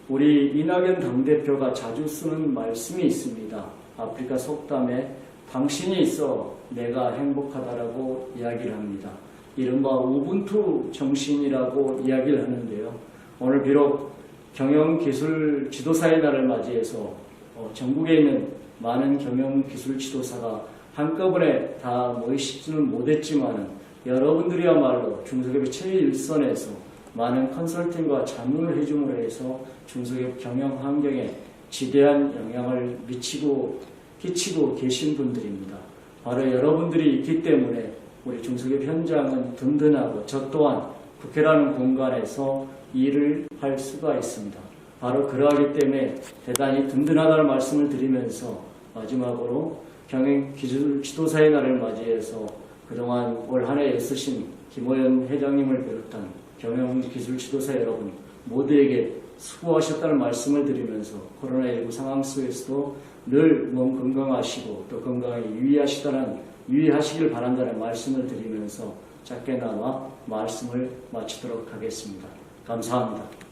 우리 이낙연 당대표가 자주 쓰는 말씀이 있습니다. 아프리카 속담에 당신이 있어 내가 행복하다라고 이야기를 합니다. 이른바 우분투 정신이라고 이야기를 하는데요. 오늘 비록 경영기술 지도사의 날을 맞이해서 전국에 있는 많은 경영기술 지도사가 한꺼번에 다 모이시지는 못했지만 여러분들이야말로 중소기업의 최일선에서 많은 컨설팅과 자문을 해줌으로 해서 중소기업 경영 환경에 지대한 영향을 끼치고 계신 분들입니다. 바로 여러분들이 있기 때문에 우리 중소기업 현장은 든든하고 저 또한 국회라는 공간에서 일을 할 수가 있습니다. 바로 그러하기 때문에 대단히 든든하다는 말씀을 드리면서 마지막으로 경영기술 지도사의 날을 맞이해서 그동안 올 한 해 애쓰신 김호연 회장님을 비롯한 경영기술 지도사 여러분 모두에게 수고하셨다는 말씀을 드리면서 코로나19 상황 속에서도 늘 몸 건강하시고 또 건강에 유의하시길 바란다는 말씀을 드리면서 짧게나마 말씀을 마치도록 하겠습니다. 감사합니다.